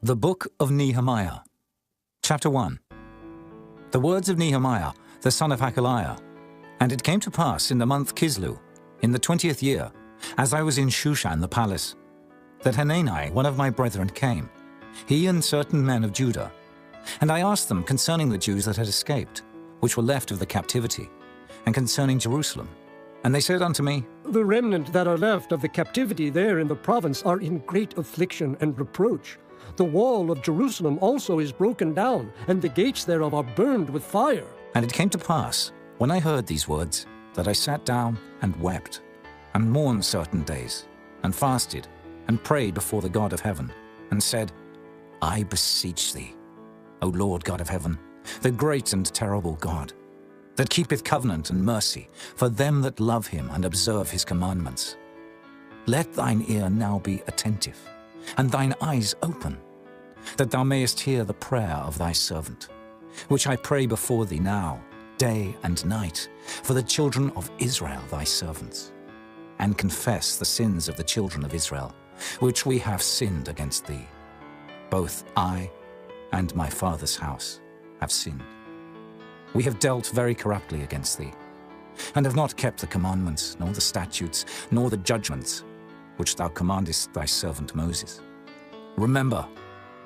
The Book of Nehemiah, Chapter 1. The words of Nehemiah, the son of Hakaliah. And it came to pass in the month Kislew, in the 20th year, as I was in Shushan the palace, that Hanani, one of my brethren, came, he and certain men of Judah. And I asked them concerning the Jews that had escaped, which were left of the captivity, and concerning Jerusalem. And they said unto me, The remnant that are left of the captivity there in the province are in great affliction and reproach. The wall of Jerusalem also is broken down, and the gates thereof are burned with fire. And it came to pass, when I heard these words, that I sat down and wept, and mourned certain days, and fasted, and prayed before the God of heaven, and said, I beseech thee, O Lord God of heaven, the great and terrible God, that keepeth covenant and mercy for them that love him and observe his commandments. Let thine ear now be attentive, and thine eyes open, that thou mayest hear the prayer of thy servant, which I pray before thee now, day and night, for the children of Israel thy servants, and confess the sins of the children of Israel, which we have sinned against thee. Both I and my father's house have sinned. We have dealt very corruptly against thee, and have not kept the commandments, nor the statutes, nor the judgments, which thou commandest thy servant Moses. Remember,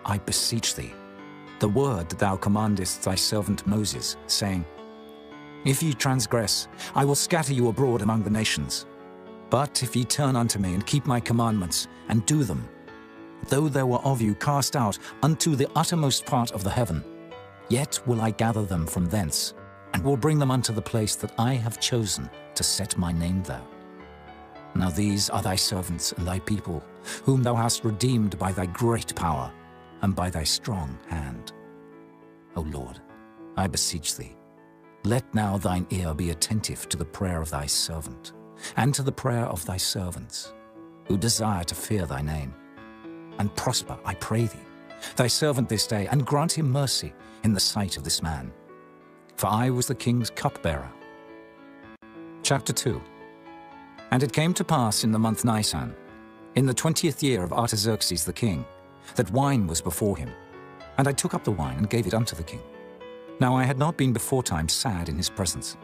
I beseech thee, the word that thou commandest thy servant Moses, saying, If ye transgress, I will scatter you abroad among the nations. But if ye turn unto me and keep my commandments, and do them, though there were of you cast out unto the uttermost part of the heaven, yet will I gather them from thence, and will bring them unto the place that I have chosen to set my name there. Now these are thy servants and thy people, whom thou hast redeemed by thy great power, and by thy strong hand. O Lord, I beseech thee, let now thine ear be attentive to the prayer of thy servant, and to the prayer of thy servants, who desire to fear thy name. And prosper, I pray thee, thy servant this day, and grant him mercy in the sight of this man. For I was the king's cupbearer. Chapter 2. And it came to pass in the month Nisan, in the 20th year of Artaxerxes the king, that wine was before him. And I took up the wine and gave it unto the king. Now I had not been beforetime sad in his presence.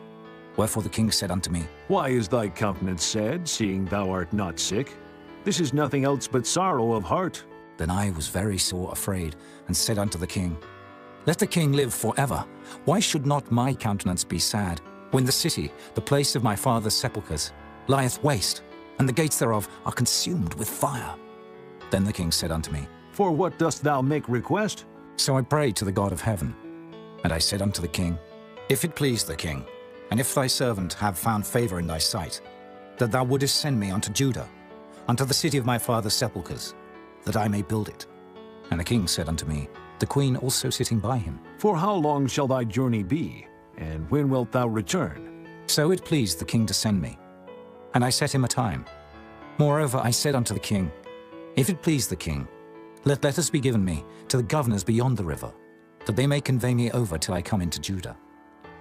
Wherefore the king said unto me, Why is thy countenance sad, seeing thou art not sick? This is nothing else but sorrow of heart. Then I was very sore afraid, and said unto the king, Let the king live forever. Why should not my countenance be sad, when the city, the place of my father's sepulchres, lieth waste, and the gates thereof are consumed with fire? Then the king said unto me, For what dost thou make request? So I prayed to the God of heaven. And I said unto the king, If it please the king, and if thy servant have found favor in thy sight, that thou wouldest send me unto Judah, unto the city of my father's sepulchres, that I may build it. And the king said unto me, the queen also sitting by him, For how long shall thy journey be, and when wilt thou return? So it pleased the king to send me. And I set him a time. Moreover I said unto the king, If it please the king, let letters be given me to the governors beyond the river, that they may convey me over till I come into Judah.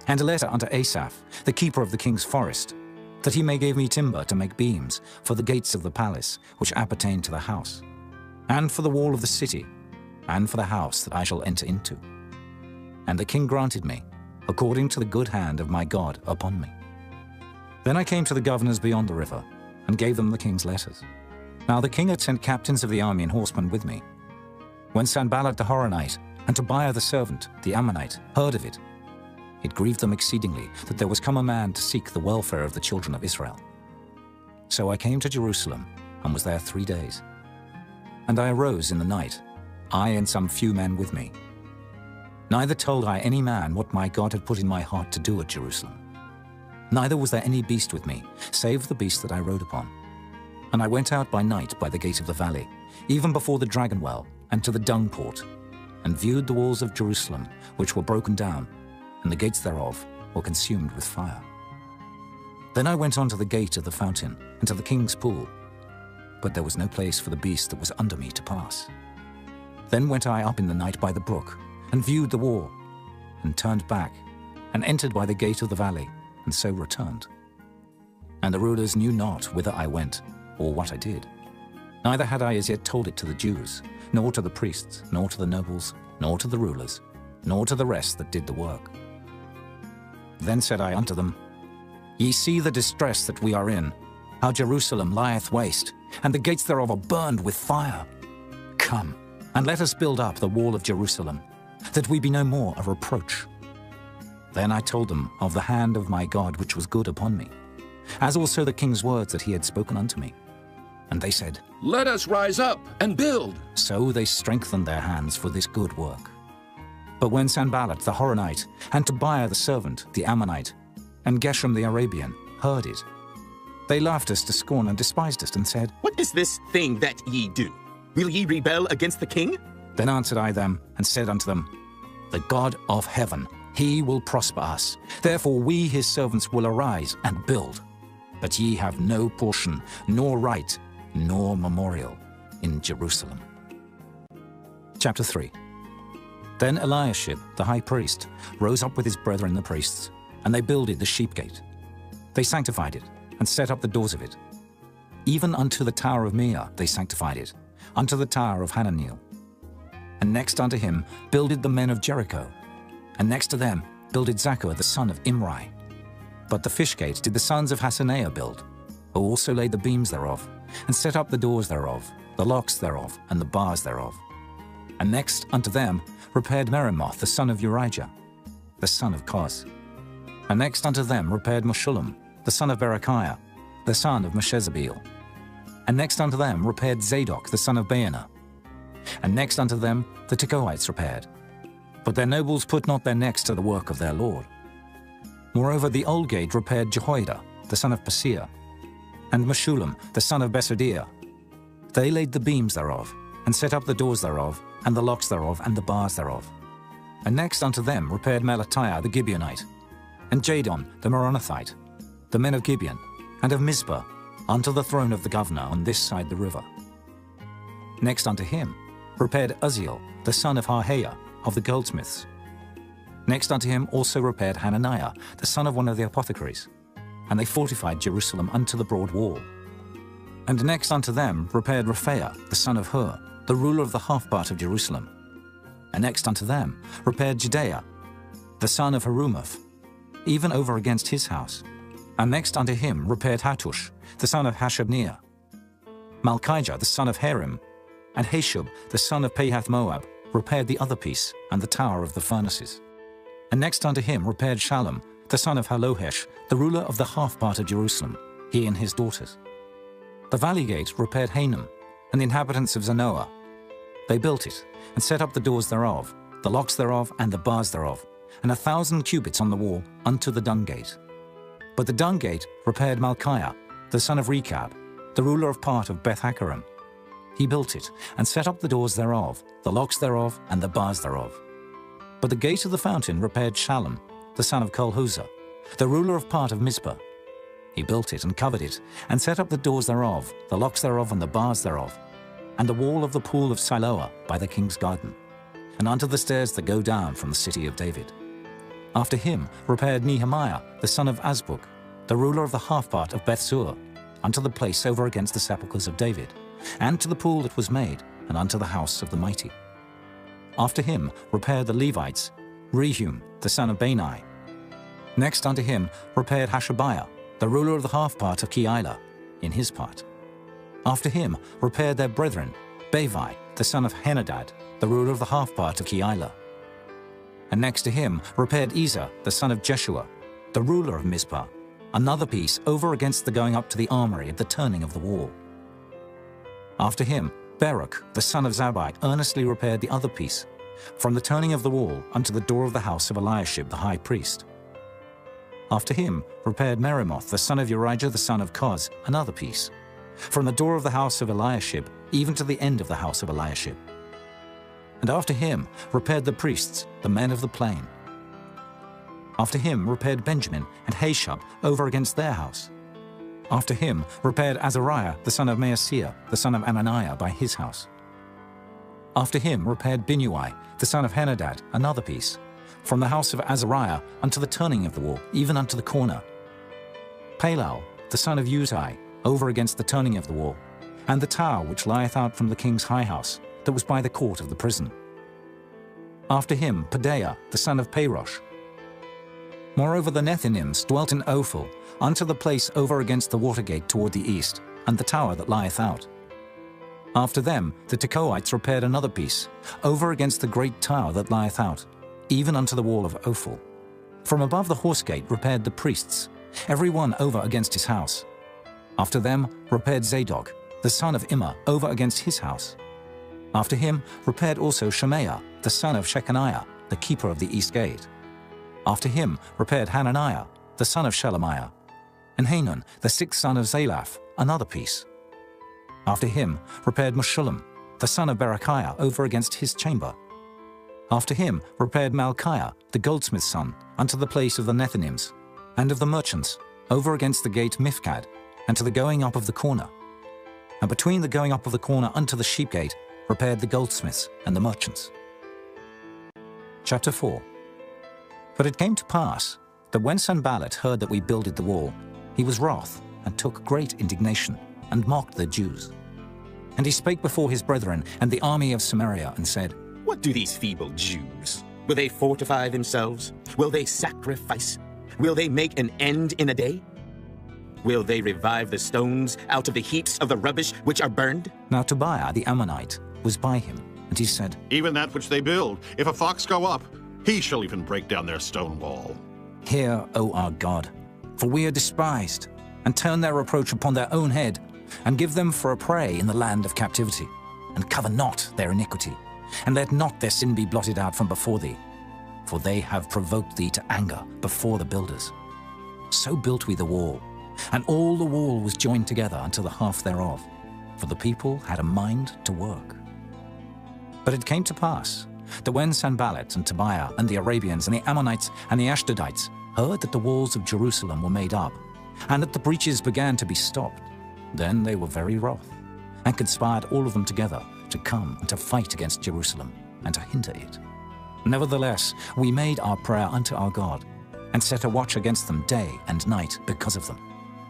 And a letter unto Asaph, the keeper of the king's forest, that he may give me timber to make beams for the gates of the palace, which appertain to the house, and for the wall of the city, and for the house that I shall enter into. And the king granted me, according to the good hand of my God upon me. Then I came to the governors beyond the river, and gave them the king's letters. Now the king had sent captains of the army and horsemen with me. When Sanballat the Horonite, and Tobiah the servant, the Ammonite, heard of it, it grieved them exceedingly that there was come a man to seek the welfare of the children of Israel. So I came to Jerusalem, and was there 3 days. And I arose in the night, I and some few men with me. Neither told I any man what my God had put in my heart to do at Jerusalem. Neither was there any beast with me, save the beast that I rode upon. And I went out by night by the gate of the valley, even before the dragon well, and to the dung port, and viewed the walls of Jerusalem, which were broken down, and the gates thereof were consumed with fire. Then I went on to the gate of the fountain, and to the king's pool, but there was no place for the beast that was under me to pass. Then went I up in the night by the brook, and viewed the wall, and turned back, and entered by the gate of the valley, and so returned. And the rulers knew not whither I went, or what I did. Neither had I as yet told it to the Jews, nor to the priests, nor to the nobles, nor to the rulers, nor to the rest that did the work. Then said I unto them, Ye see the distress that we are in, how Jerusalem lieth waste, and the gates thereof are burned with fire. Come, and let us build up the wall of Jerusalem, that we be no more a reproach. Then I told them of the hand of my God which was good upon me, as also the king's words that he had spoken unto me. And they said, Let us rise up and build. So they strengthened their hands for this good work. But when Sanballat the Horonite, and Tobiah the servant, the Ammonite, and Geshem the Arabian heard it, they laughed us to scorn and despised us, and said, What is this thing that ye do? Will ye rebel against the king? Then answered I them, and said unto them, The God of heaven, he will prosper us. Therefore we his servants will arise and build. But ye have no portion, nor right, nor memorial in Jerusalem. Chapter 3. Then Eliashib the high priest rose up with his brethren the priests, and they builded the sheep gate. They sanctified it, and set up the doors of it. Even unto the tower of Meah they sanctified it, unto the tower of Hananiel. And next unto him builded the men of Jericho, and next to them builded Zaccur the son of Imri. But the fish gate did the sons of Hassenaah build, who also laid the beams thereof, and set up the doors thereof, the locks thereof, and the bars thereof. And next unto them repaired Meremoth the son of Urijah, the son of Koz. And next unto them repaired Meshullam, the son of Berechiah, the son of Meshezabeel. And next unto them repaired Zadok the son of Baana. And next unto them the Tekoites repaired. But their nobles put not their necks to the work of their lord. Moreover the old gate repaired Jehoiada, the son of Paseah, and Meshullam, the son of Besodiah. They laid the beams thereof, and set up the doors thereof, and the locks thereof, and the bars thereof. And next unto them repaired Melatiah the Gibeonite, and Jadon the Meronothite, the men of Gibeon, and of Mizpah, unto the throne of the governor on this side the river. Next unto him repaired Uzziel, the son of Harhaiah, of the goldsmiths. Next unto him also repaired Hananiah, the son of one of the apothecaries, and they fortified Jerusalem unto the broad wall. And next unto them repaired Rephaiah, the son of Hur, the ruler of the half part of Jerusalem. And next unto them repaired Jedaiah, the son of Harumaph, even over against his house. And next unto him repaired Hattush, the son of Hashabniah, Malchijah, the son of Harim, and Hashub, the son of Pahath-Moab, repaired the other piece, and the tower of the furnaces. And next unto him repaired Shallum, the son of Halohesh, the ruler of the half part of Jerusalem, he and his daughters. The valley gate repaired Hanam, and the inhabitants of Zanoah. They built it, and set up the doors thereof, the locks thereof, and the bars thereof, and 1,000 cubits on the wall unto the dung gate. But the dung gate repaired Malchiah, the son of Rechab, the ruler of part of Beth-Hakkerem. He built it, and set up the doors thereof, the locks thereof, and the bars thereof. But the gate of the fountain repaired Shallum, the son of Kolhuzah, the ruler of part of Mizpah. He built it, and covered it, and set up the doors thereof, the locks thereof, and the bars thereof, and the wall of the pool of Siloah by the king's garden, and unto the stairs that go down from the city of David. After him repaired Nehemiah, the son of Azbuk, the ruler of the half part of Bethsur, unto the place over against the sepulchres of David, and to the pool that was made, and unto the house of the mighty. After him repaired the Levites, Rehum, the son of Bani. Next unto him repaired Hashabiah, the ruler of the half part of Keilah, in his part. After him repaired their brethren, Bavi, the son of Henadad, the ruler of the half part of Keilah. And next to him repaired Ezer, the son of Jeshua, the ruler of Mizpah, another piece over against the going up to the armory at the turning of the wall. After him Baruch, the son of Zabbai, earnestly repaired the other piece, from the turning of the wall unto the door of the house of Eliashib the high priest. After him repaired Meremoth, the son of Urijah, the son of Koz, another piece, from the door of the house of Eliashib even to the end of the house of Eliashib. And after him repaired the priests, the men of the plain. After him repaired Benjamin and Hashub over against their house. After him repaired Azariah, the son of Maaseiah, the son of Ananiah, by his house. After him repaired Binnui, the son of Henadad, another piece, from the house of Azariah unto the turning of the wall, even unto the corner. Palal, the son of Uzai, over against the turning of the wall, and the tower which lieth out from the king's high house, that was by the court of the prison. After him, Pedaiah, the son of Parosh. Moreover, the Nethinims dwelt in Ophel, unto the place over against the water gate toward the east, and the tower that lieth out. After them, the Tekoites repaired another piece, over against the great tower that lieth out, even unto the wall of Ophel. From above the horse gate repaired the priests, every one over against his house. After them repaired Zadok, the son of Immer, over against his house. After him repaired also Shemaiah, the son of Shechaniah, the keeper of the east gate. After him repaired Hananiah, the son of Shelemiah, and Hanun, the sixth son of Zalaph, another piece. After him repaired Meshullam, the son of Berechiah, over against his chamber. After him repaired Malchiah, the goldsmith's son, unto the place of the Nethinims, and of the merchants, over against the gate Mifkad, and to the going up of the corner. And between the going up of the corner unto the sheep gate repaired the goldsmiths and the merchants. Chapter 4. But it came to pass that when Sanballat heard that we builded the wall, he was wroth, and took great indignation, and mocked the Jews. And he spake before his brethren and the army of Samaria, and said, What do these feeble Jews? Will they fortify themselves? Will they sacrifice? Will they make an end in a day? Will they revive the stones out of the heaps of the rubbish which are burned? Now Tobiah the Ammonite was by him, and he said, Even that which they build, if a fox go up, he shall even break down their stone wall. Hear, O our God, for we are despised, and turn their reproach upon their own head, and give them for a prey in the land of captivity, and cover not their iniquity, and let not their sin be blotted out from before thee. For they have provoked thee to anger before the builders. So built we the wall, and all the wall was joined together unto the half thereof, for the people had a mind to work. But it came to pass that when Sanballat and Tobiah and the Arabians and the Ammonites and the Ashdodites heard that the walls of Jerusalem were made up, and that the breaches began to be stopped, then they were very wroth, and conspired all of them together to come and to fight against Jerusalem, and to hinder it. Nevertheless, we made our prayer unto our God, and set a watch against them day and night because of them.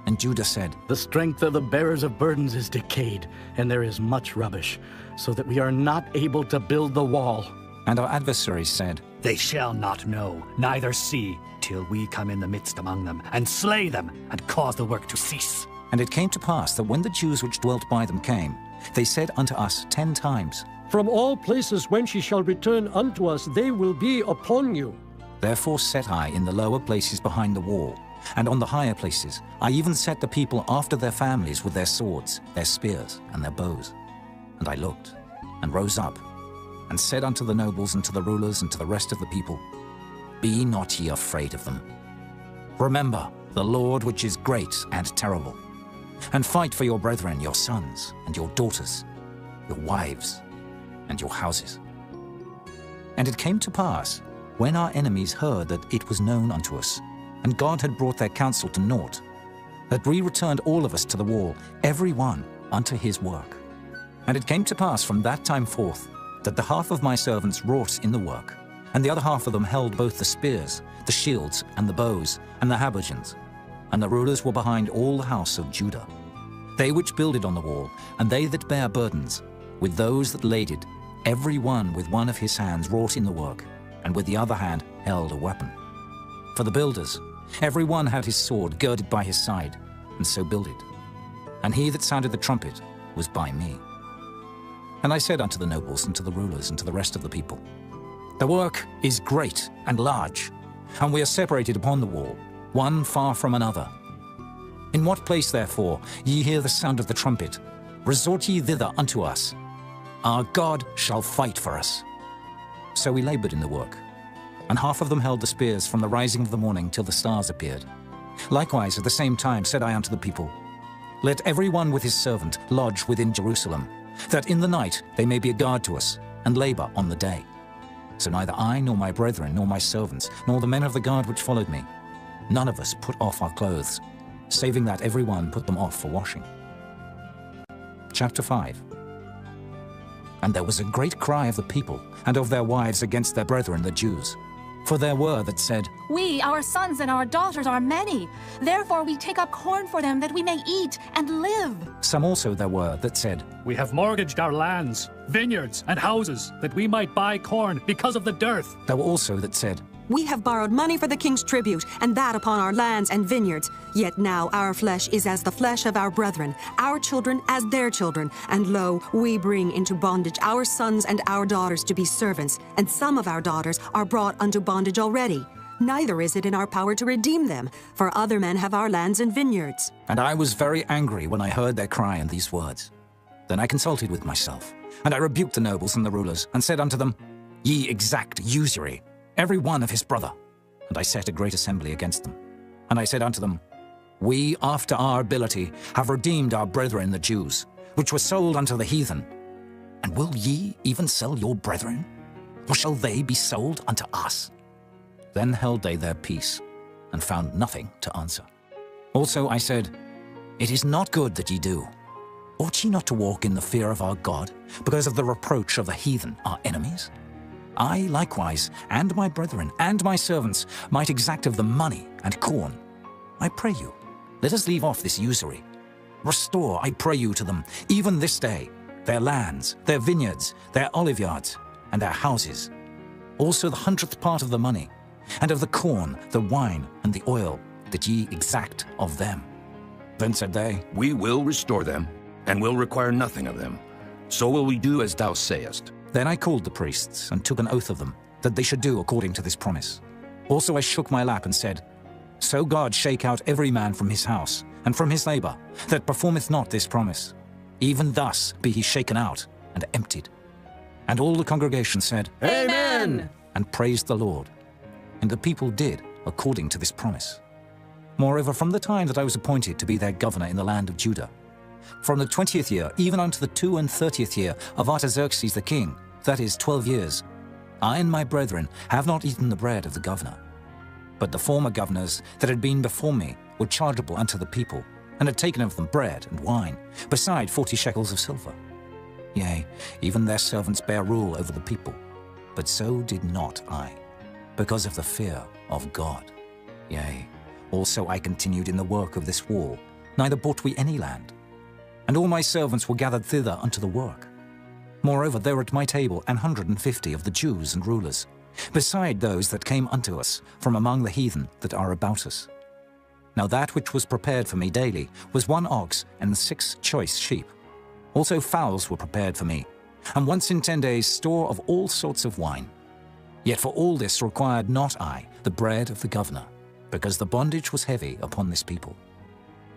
And Judah said, The strength of the bearers of burdens is decayed, and there is much rubbish, so that we are not able to build the wall. And our adversaries said, They shall not know, neither see, till we come in the midst among them, and slay them, and cause the work to cease. And it came to pass that when the Jews which dwelt by them came, they said unto us 10 times, From all places whence ye shall return unto us, they will be upon you. Therefore set I in the lower places behind the wall, and on the higher places I even set the people after their families with their swords, their spears, and their bows. And I looked, and rose up, and said unto the nobles and to the rulers and to the rest of the people, Be not ye afraid of them. Remember the Lord which is great and terrible, and fight for your brethren, your sons and your daughters, your wives and your houses. And it came to pass, when our enemies heard that it was known unto us, and God had brought their counsel to naught, that we returned all of us to the wall, every one unto his work. And it came to pass from that time forth, that the half of my servants wrought in the work, and the other half of them held both the spears, the shields, and the bows, and the habergeons. And the rulers were behind all the house of Judah. They which builded on the wall, and they that bare burdens, with those that laded, every one with one of his hands wrought in the work, and with the other hand held a weapon. For the builders, every one had his sword girded by his side, and so builded. And he that sounded the trumpet was by me. And I said unto the nobles and to the rulers and to the rest of the people, The work is great and large, and we are separated upon the wall, one far from another. In what place, therefore, ye hear the sound of the trumpet, resort ye thither unto us. Our God shall fight for us. So we labored in the work, and half of them held the spears from the rising of the morning till the stars appeared. Likewise at the same time said I unto the people, Let every one with his servant lodge within Jerusalem, that in the night they may be a guard to us, and labor on the day. So neither I, nor my brethren, nor my servants, nor the men of the guard which followed me, none of us put off our clothes, saving that every one put them off for washing. Chapter 5. And there was a great cry of the people and of their wives against their brethren the Jews. For there were that said, We, our sons and our daughters, are many. Therefore we take up corn for them that we may eat and live. Some also there were that said, We have mortgaged our lands, vineyards, and houses, that we might buy corn because of the dearth. There were also that said, We have borrowed money for the king's tribute, and that upon our lands and vineyards. Yet now our flesh is as the flesh of our brethren, our children as their children. And lo, we bring into bondage our sons and our daughters to be servants, and some of our daughters are brought unto bondage already. Neither is it in our power to redeem them, for other men have our lands and vineyards. And I was very angry when I heard their cry and these words. Then I consulted with myself, and I rebuked the nobles and the rulers, and said unto them, Ye exact usury, every one of his brother. And I set a great assembly against them. And I said unto them, We, after our ability, have redeemed our brethren the Jews, which were sold unto the heathen. And will ye even sell your brethren? Or shall they be sold unto us? Then held they their peace, and found nothing to answer. Also I said, It is not good that ye do. Ought ye not to walk in the fear of our God, because of the reproach of the heathen, our enemies? I likewise, and my brethren, and my servants, might exact of them money and corn. I pray you, let us leave off this usury. Restore, I pray you, to them, even this day, their lands, their vineyards, their oliveyards, and their houses. Also the 100th part of the money, and of the corn, the wine, and the oil, that ye exact of them. Then said they, We will restore them, and will require nothing of them. So will we do as thou sayest. Then I called the priests, and took an oath of them, that they should do according to this promise. Also I shook my lap, and said, So God shake out every man from his house, and from his labor, that performeth not this promise. Even thus be he shaken out, and emptied. And all the congregation said, Amen! And praised the Lord. And the people did according to this promise. Moreover, from the time that I was appointed to be their governor in the land of Judah, from the 20th year even unto the 32nd year of Artaxerxes the king, that is 12 years, I and my brethren have not eaten the bread of the governor. But the former governors that had been before me were chargeable unto the people, and had taken of them bread and wine, beside 40 shekels of silver. Yea, even their servants bare rule over the people. But so did not I, because of the fear of God. Yea, also I continued in the work of this wall, neither bought we any land. And all my servants were gathered thither unto the work. Moreover, there were at my table 150 of the Jews and rulers, beside those that came unto us from among the heathen that are about us. Now that which was prepared for me daily was 1 ox and 6 choice sheep. Also fowls were prepared for me, and once in 10 days store of all sorts of wine. Yet for all this required not I the bread of the governor, because the bondage was heavy upon this people.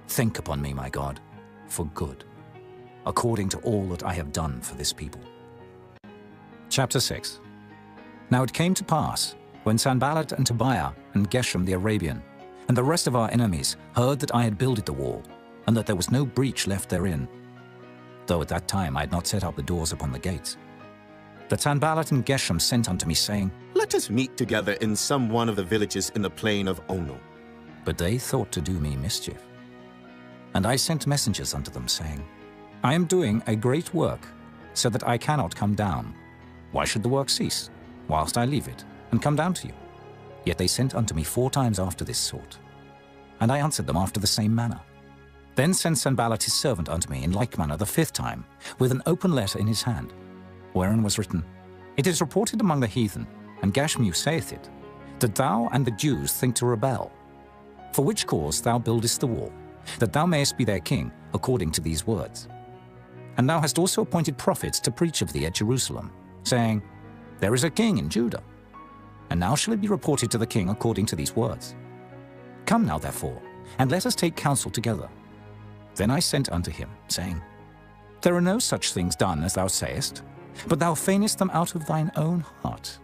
Think upon me, my God, for good, according to all that I have done for this people. Chapter 6. Now it came to pass, when Sanballat and Tobiah and Geshem the Arabian, and the rest of our enemies heard that I had builded the wall, and that there was no breach left therein, though at that time I had not set up the doors upon the gates, that Sanballat and Geshem sent unto me, saying, Let us meet together in some one of the villages in the plain of Ono. But they thought to do me mischief. And I sent messengers unto them, saying, I am doing a great work, so that I cannot come down. Why should the work cease, whilst I leave it, and come down to you? Yet they sent unto me 4 times after this sort. And I answered them after the same manner. Then sent Sanballat his servant unto me in like manner the 5th time, with an open letter in his hand, wherein was written, It is reported among the heathen, and Gashmu saith it, that thou and the Jews think to rebel. For which cause thou buildest the wall, that thou mayest be their king, according to these words. And thou hast also appointed prophets to preach of thee at Jerusalem, saying, There is a king in Judah. And now shall it be reported to the king according to these words. Come now, therefore, and let us take counsel together. Then I sent unto him, saying, There are no such things done as thou sayest, but thou feignest them out of thine own heart.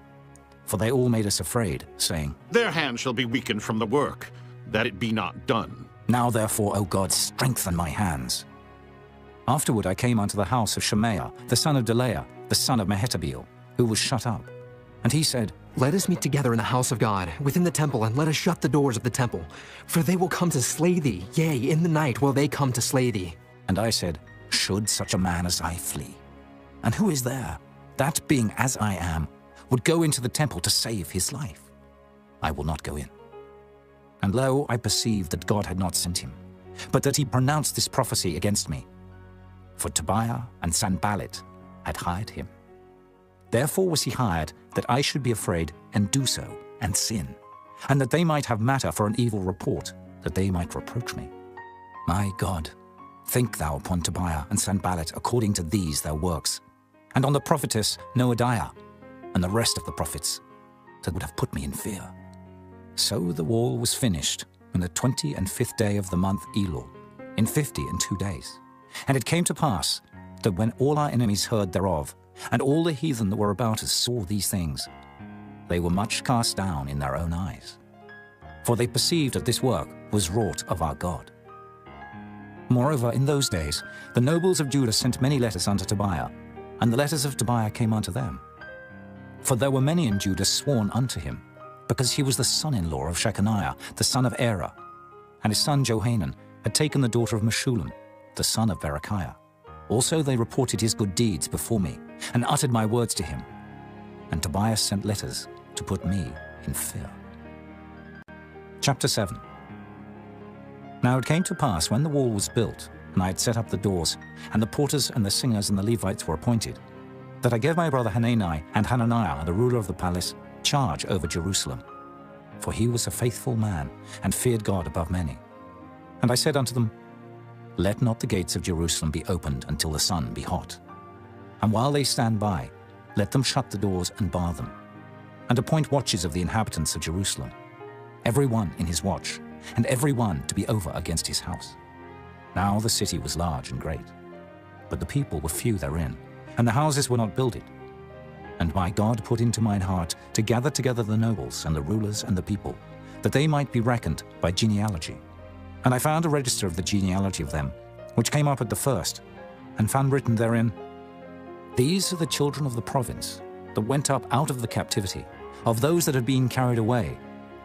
For they all made us afraid, saying, Their hand shall be weakened from the work, that it be not done. Now therefore, O God, strengthen my hands. Afterward I came unto the house of Shemaiah, the son of Delaiah, the son of Mehetabeel, who was shut up. And he said, Let us meet together in the house of God, within the temple, and let us shut the doors of the temple. For they will come to slay thee, yea, in the night will they come to slay thee. And I said, Should such a man as I flee? And who is there, that being as I am, would go into the temple to save his life? I will not go in. And lo, I perceived that God had not sent him, but that he pronounced this prophecy against me. For Tobiah and Sanballat had hired him. Therefore was he hired, that I should be afraid and do so, and sin, and that they might have matter for an evil report, that they might reproach me. My God, think thou upon Tobiah and Sanballat according to these their works, and on the prophetess Noadiah, and the rest of the prophets, that would have put me in fear. So the wall was finished on the 25th day of the month Elul, in 52 days. And it came to pass that when all our enemies heard thereof, and all the heathen that were about us saw these things, they were much cast down in their own eyes. For they perceived that this work was wrought of our God. Moreover, in those days, the nobles of Judah sent many letters unto Tobiah, and the letters of Tobiah came unto them. For there were many in Judah sworn unto him, because he was the son-in-law of Shechaniah, the son of Ezra, and his son Johanan had taken the daughter of Meshullam, the son of Berechiah. Also they reported his good deeds before me, and uttered my words to him. And Tobiah sent letters to put me in fear. Chapter 7. Now it came to pass, when the wall was built, and I had set up the doors, and the porters and the singers and the Levites were appointed, that I gave my brother Hanani and Hananiah, the ruler of the palace, charge over Jerusalem. For he was a faithful man, and feared God above many. And I said unto them, Let not the gates of Jerusalem be opened until the sun be hot. And while they stand by, let them shut the doors and bar them, and appoint watches of the inhabitants of Jerusalem, every one in his watch, and every one to be over against his house. Now the city was large and great, but the people were few therein, and the houses were not builded. And my God put into mine heart to gather together the nobles and the rulers and the people, that they might be reckoned by genealogy. And I found a register of the genealogy of them, which came up at the first, and found written therein, These are the children of the province that went up out of the captivity, of those that had been carried away,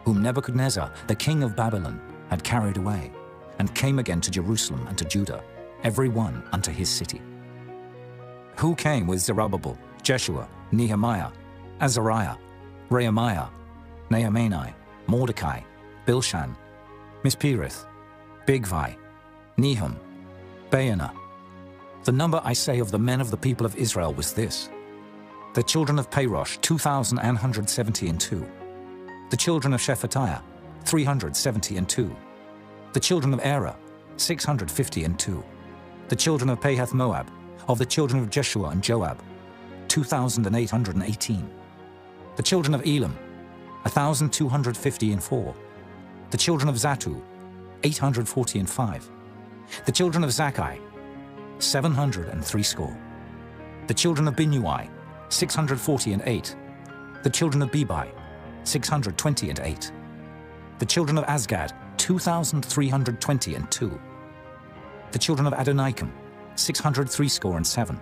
whom Nebuchadnezzar, the king of Babylon, had carried away, and came again to Jerusalem and to Judah, every one unto his city. Who came with Zerubbabel, Jeshua, Nehemiah, Azariah, Rehemiah, Nehemani, Mordecai, Bilshan, Mispirith, Bigvai, Nehum, Baanah. The number, I say, of the men of the people of Israel was this: the children of Parosh, 2,172. The children of Shephatiah, 372. The children of Era, 652. The children of Pahath Moab, of the children of Jeshua and Joab, 2,818. The children of Elam, 1,254. The children of Zatu, 845. The children of Zakkai, 703 score. The children of Binnui, 648. The children of Bebai, 628. The children of Azgad, 2,322. The children of Adonikam, 603 score and 7.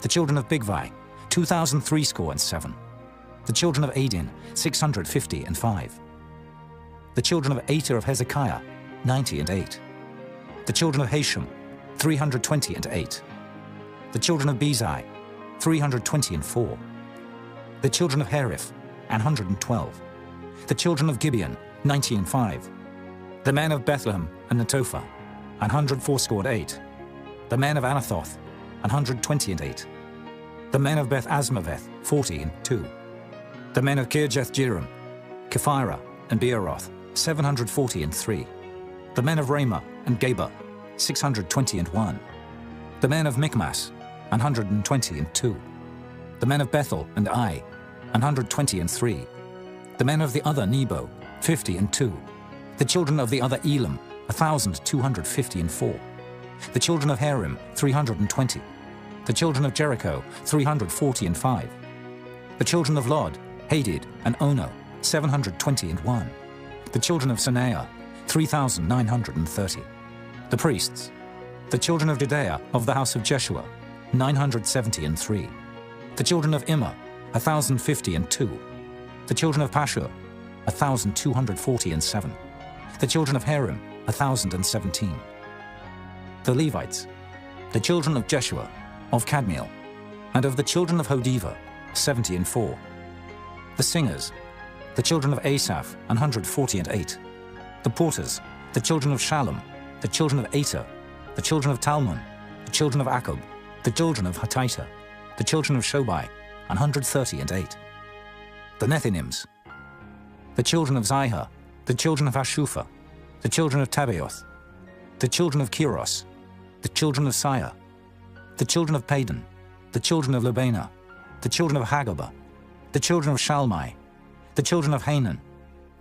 The children of Bigvai, 2,003 score and 7. The children of Adin, 650 and 5. The children of Ater of Hezekiah, 90 and 8. The children of Hashem, 320 and 8. The children of Bezai, 320 and 4. The children of Hariph, 112. The children of Gibeon, 90 and 5. The men of Bethlehem and Netophah, 104 score and 8. The men of Anathoth, 120 and 8. The men of Beth Asmaveth, 40 and 2. The men of Kirjath-Jearim, Kephirah and Beeroth, 740 and 3. The men of Ramah and Geba, 620 and 1. The men of Michmas, 120 and 2. The men of Bethel and Ai, 120 and 3. The men of the other Nebo, 50 and 2. The children of the other Elam, 1,250 and 4. The children of Harim, 320. The children of Jericho, 340 and 5. The children of Lod, Hadid and Ono, 720 and 1. The children of Sanaiah, 3,930. The priests. The children of Judea of the house of Jeshua, 970 and 3. The children of Immer, 1,050 and 2. The children of Pashur, 1,240 and 7. The children of Harim, 1,017. The Levites. The children of Jeshua, of Kadmiel, and of the children of Hodiva, 70 and 4. The singers. The children of Asaph, 148. The porters, the children of Shallum, the children of Ater, the children of Talmon, the children of Akub, the children of Hatita, the children of Shobai, 138. The Nethinims, the children of Zihah, the children of Hashupha, the children of Tabaoth, the children of Kiros, the children of Siyah, the children of Padan, the children of Lebana, the children of Hagabah, the children of Shalmai, the children of Hanan,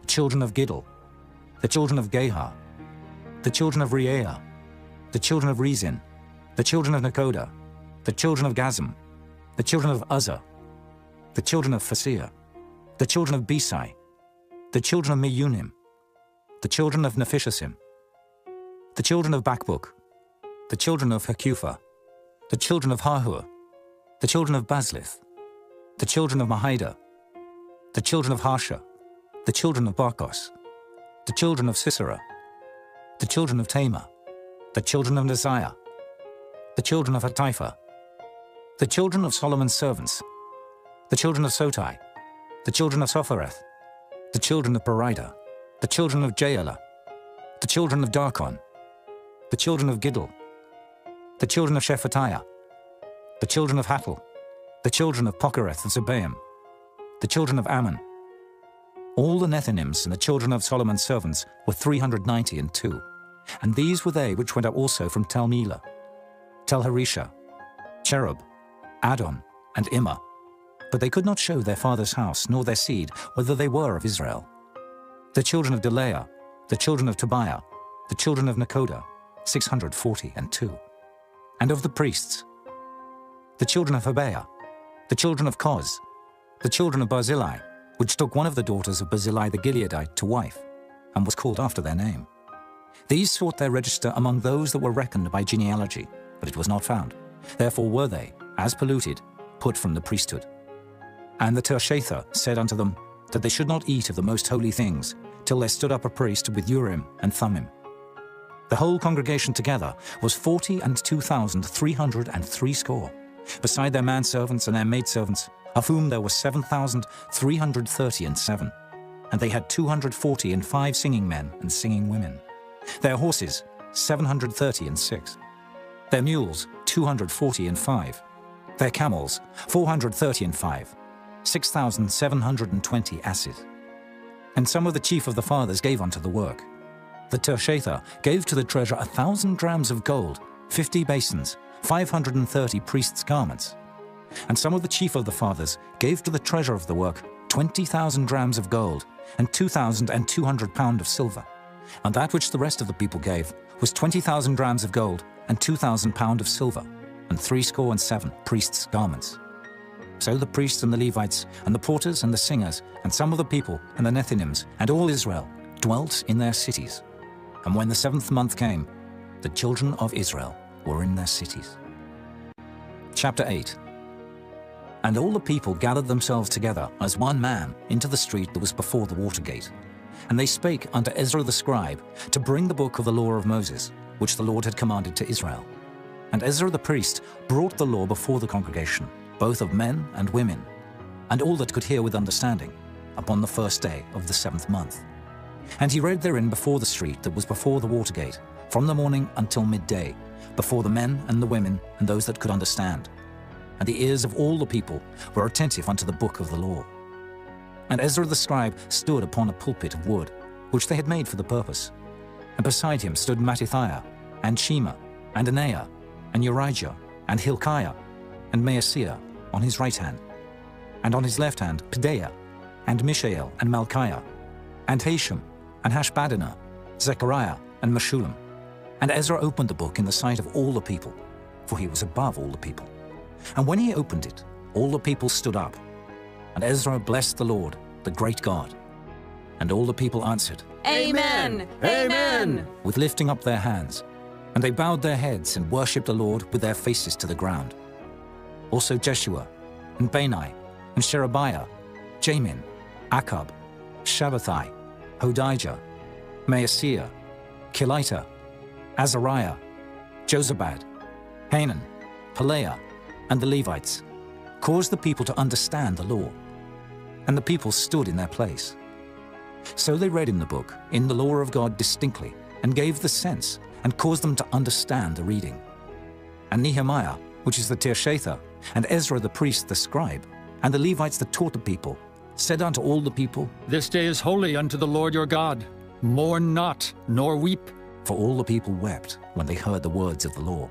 the children of Giddel, the children of Gehar, the children of Reaiah, the children of Rezin, the children of Nekoda, the children of Gazam, the children of Uzzah, the children of Phasir, the children of Besai, the children of Meunim, the children of Nephishasim, the children of Bakbuk, the children of Hakupha, the children of Hahur, the children of Bazlith, the children of Mahida, the children of Harsha, the children of Barkos, the children of Sisera, the children of Tamar, the children of Neziah, the children of Hatipha, the children of Solomon's servants, the children of Sotai, the children of Sophereth, the children of Berida, the children of Jaela, the children of Darkon, the children of Giddel, the children of Shephatiah, the children of Hattil, the children of Pochereth and Zebaim, the children of Ammon. All the Nethinims and the children of Solomon's servants were 392, and these were they which went up also from Tel Melah, Tel Harisha, Cherub, Adon, and Immer. But they could not show their father's house, nor their seed, whether they were of Israel. The children of Delaiah, the children of Tobiah, the children of Nekoda, 642. And of the priests, the children of Hobaiah, the children of Koz, the children of Barzillai, which took one of the daughters of Barzillai the Gileadite to wife, and was called after their name. These sought their register among those that were reckoned by genealogy, but it was not found. Therefore were they, as polluted, put from the priesthood. And the Tershatha said unto them, that they should not eat of the most holy things, till there stood up a priest with Urim and Thummim. The whole congregation together was 42,303 score, beside their manservants and their maidservants, of whom there were 7,337, and they had 245 singing men and singing women. Their horses, 736. Their mules, 245. Their camels, 435. 6,720 asses. And some of the chief of the fathers gave unto the work. The Tershatha gave to the treasure 1,000 drams of gold, 50 basins, 530 priests' garments. And some of the chief of the fathers gave to the treasure of the work 20,000 drams of gold, and 2,200 pound of silver. And that which the rest of the people gave was 20,000 drams of gold, and 2,000 pound of silver, and 67 priests' garments. So the priests and the Levites, and the porters and the singers, and some of the people, and the Nethinims, and all Israel, dwelt in their cities. And when the 7th month came, the children of Israel were in their cities. Chapter 8. And all the people gathered themselves together as one man into the street that was before the water gate. And they spake unto Ezra the scribe to bring the book of the law of Moses, which the Lord had commanded to Israel. And Ezra the priest brought the law before the congregation, both of men and women, and all that could hear with understanding, upon the 1st day of the 7th month. And he read therein before the street that was before the water gate, from the morning until midday, before the men and the women and those that could understand. And the ears of all the people were attentive unto the book of the law. And Ezra the scribe stood upon a pulpit of wood, which they had made for the purpose. And beside him stood Mattithiah, and Shema, and Anaiah, and Urijah, and Hilkiah, and Maaseiah on his right hand, and on his left hand Pedaiah, and Mishael, and Malchiah, and Hashem, and Hashbaddanah, Zechariah, and Meshullam. And Ezra opened the book in the sight of all the people, for he was above all the people. And when he opened it, all the people stood up. And Ezra blessed the Lord, the great God. And all the people answered, Amen! Amen! with lifting up their hands. And they bowed their heads and worshipped the Lord with their faces to the ground. Also Jeshua, and Bani, and Sherebiah, Jamin, Akab, Shabbathai, Hodijah, Maaseiah, Kelita, Azariah, Jozabad, Hanan, Pelaiah, and the Levites, caused the people to understand the law. And the people stood in their place, So they read in the book, in the law of God distinctly, and gave the sense, and caused them to understand the reading. And Nehemiah, which is the Tirshatha, and Ezra the priest the scribe, and the Levites that taught the people, said unto all the people, This day is holy unto the Lord your God. Mourn not, nor weep. For all the people wept when they heard the words of the law.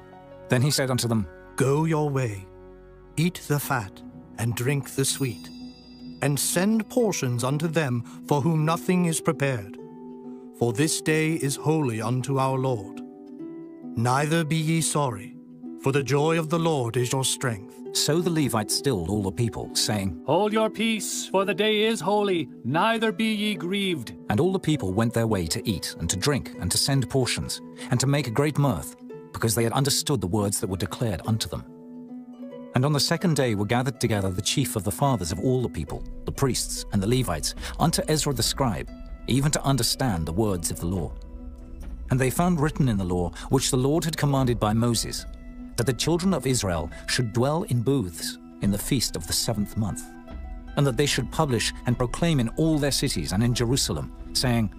Then he said unto them, Go your way, eat the fat, and drink the sweet, and send portions unto them for whom nothing is prepared. For this day is holy unto our Lord. Neither be ye sorry, for the joy of the Lord is your strength. So the Levites stilled all the people, saying, Hold your peace, for the day is holy, neither be ye grieved. And all the people went their way to eat and to drink and to send portions, and to make a great mirth, because they had understood the words that were declared unto them. And on the second day were gathered together the chief of the fathers of all the people, the priests and the Levites, unto Ezra the scribe, even to understand the words of the law. And they found written in the law, which the Lord had commanded by Moses, that the children of Israel should dwell in booths in the feast of the 7th month, and that they should publish and proclaim in all their cities and in Jerusalem, saying,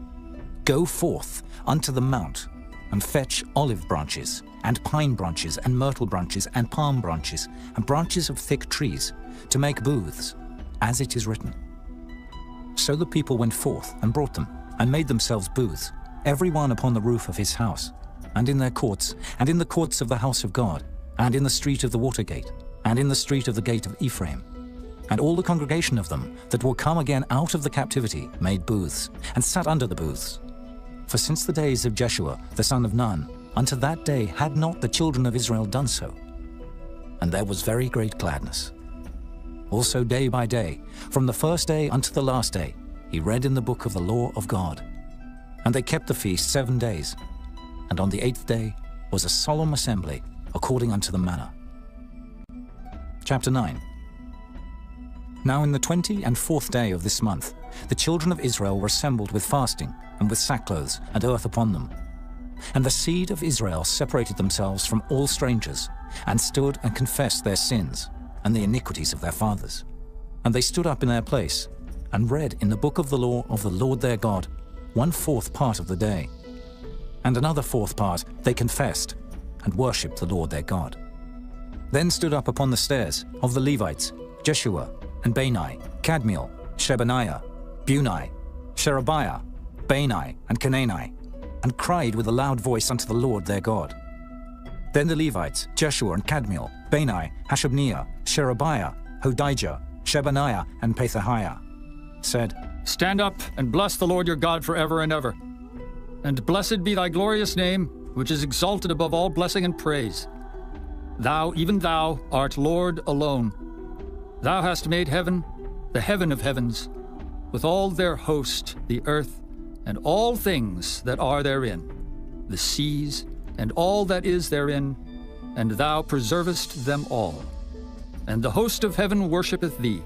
Go forth unto the mount, and fetch olive branches, and pine branches, and myrtle branches, and palm branches, and branches of thick trees, to make booths, as it is written. So the people went forth and brought them, and made themselves booths, every one upon the roof of his house, and in their courts, and in the courts of the house of God, and in the street of the water gate, and in the street of the gate of Ephraim. And all the congregation of them that were come again out of the captivity made booths, and sat under the booths. For since the days of Jeshua the son of Nun, unto that day had not the children of Israel done so. And there was very great gladness. Also day by day, from the first day unto the last day, he read in the book of the law of God. And they kept the feast 7 days. And on the 8th day was a solemn assembly, according unto the manner. Chapter 9. Now in the 24th day of this month, the children of Israel were assembled with fasting, and with sackcloths and earth upon them. And the seed of Israel separated themselves from all strangers, and stood and confessed their sins, and the iniquities of their fathers. And they stood up in their place, and read in the book of the law of the Lord their God 1/4 part of the day. And another 4th part they confessed, and worshipped the Lord their God. Then stood up upon the stairs of the Levites Jeshua, and Bani, Kadmiel, Shebaniah, Bunai, Sherebiah, Bani, and Canaani, and cried with a loud voice unto the Lord their God. Then the Levites, Jeshua and Kadmiel, Bani, Hashabniah, Sherebiah, Hodijah, Shebaniah, and Pethahiah, said, Stand up and bless the Lord your God forever and ever. And blessed be thy glorious name, which is exalted above all blessing and praise. Thou, even thou, art Lord alone. Thou hast made heaven, the heaven of heavens, with all their host, the earth, and all things that are therein, the seas, and all that is therein, and thou preservest them all. And the host of heaven worshipeth thee.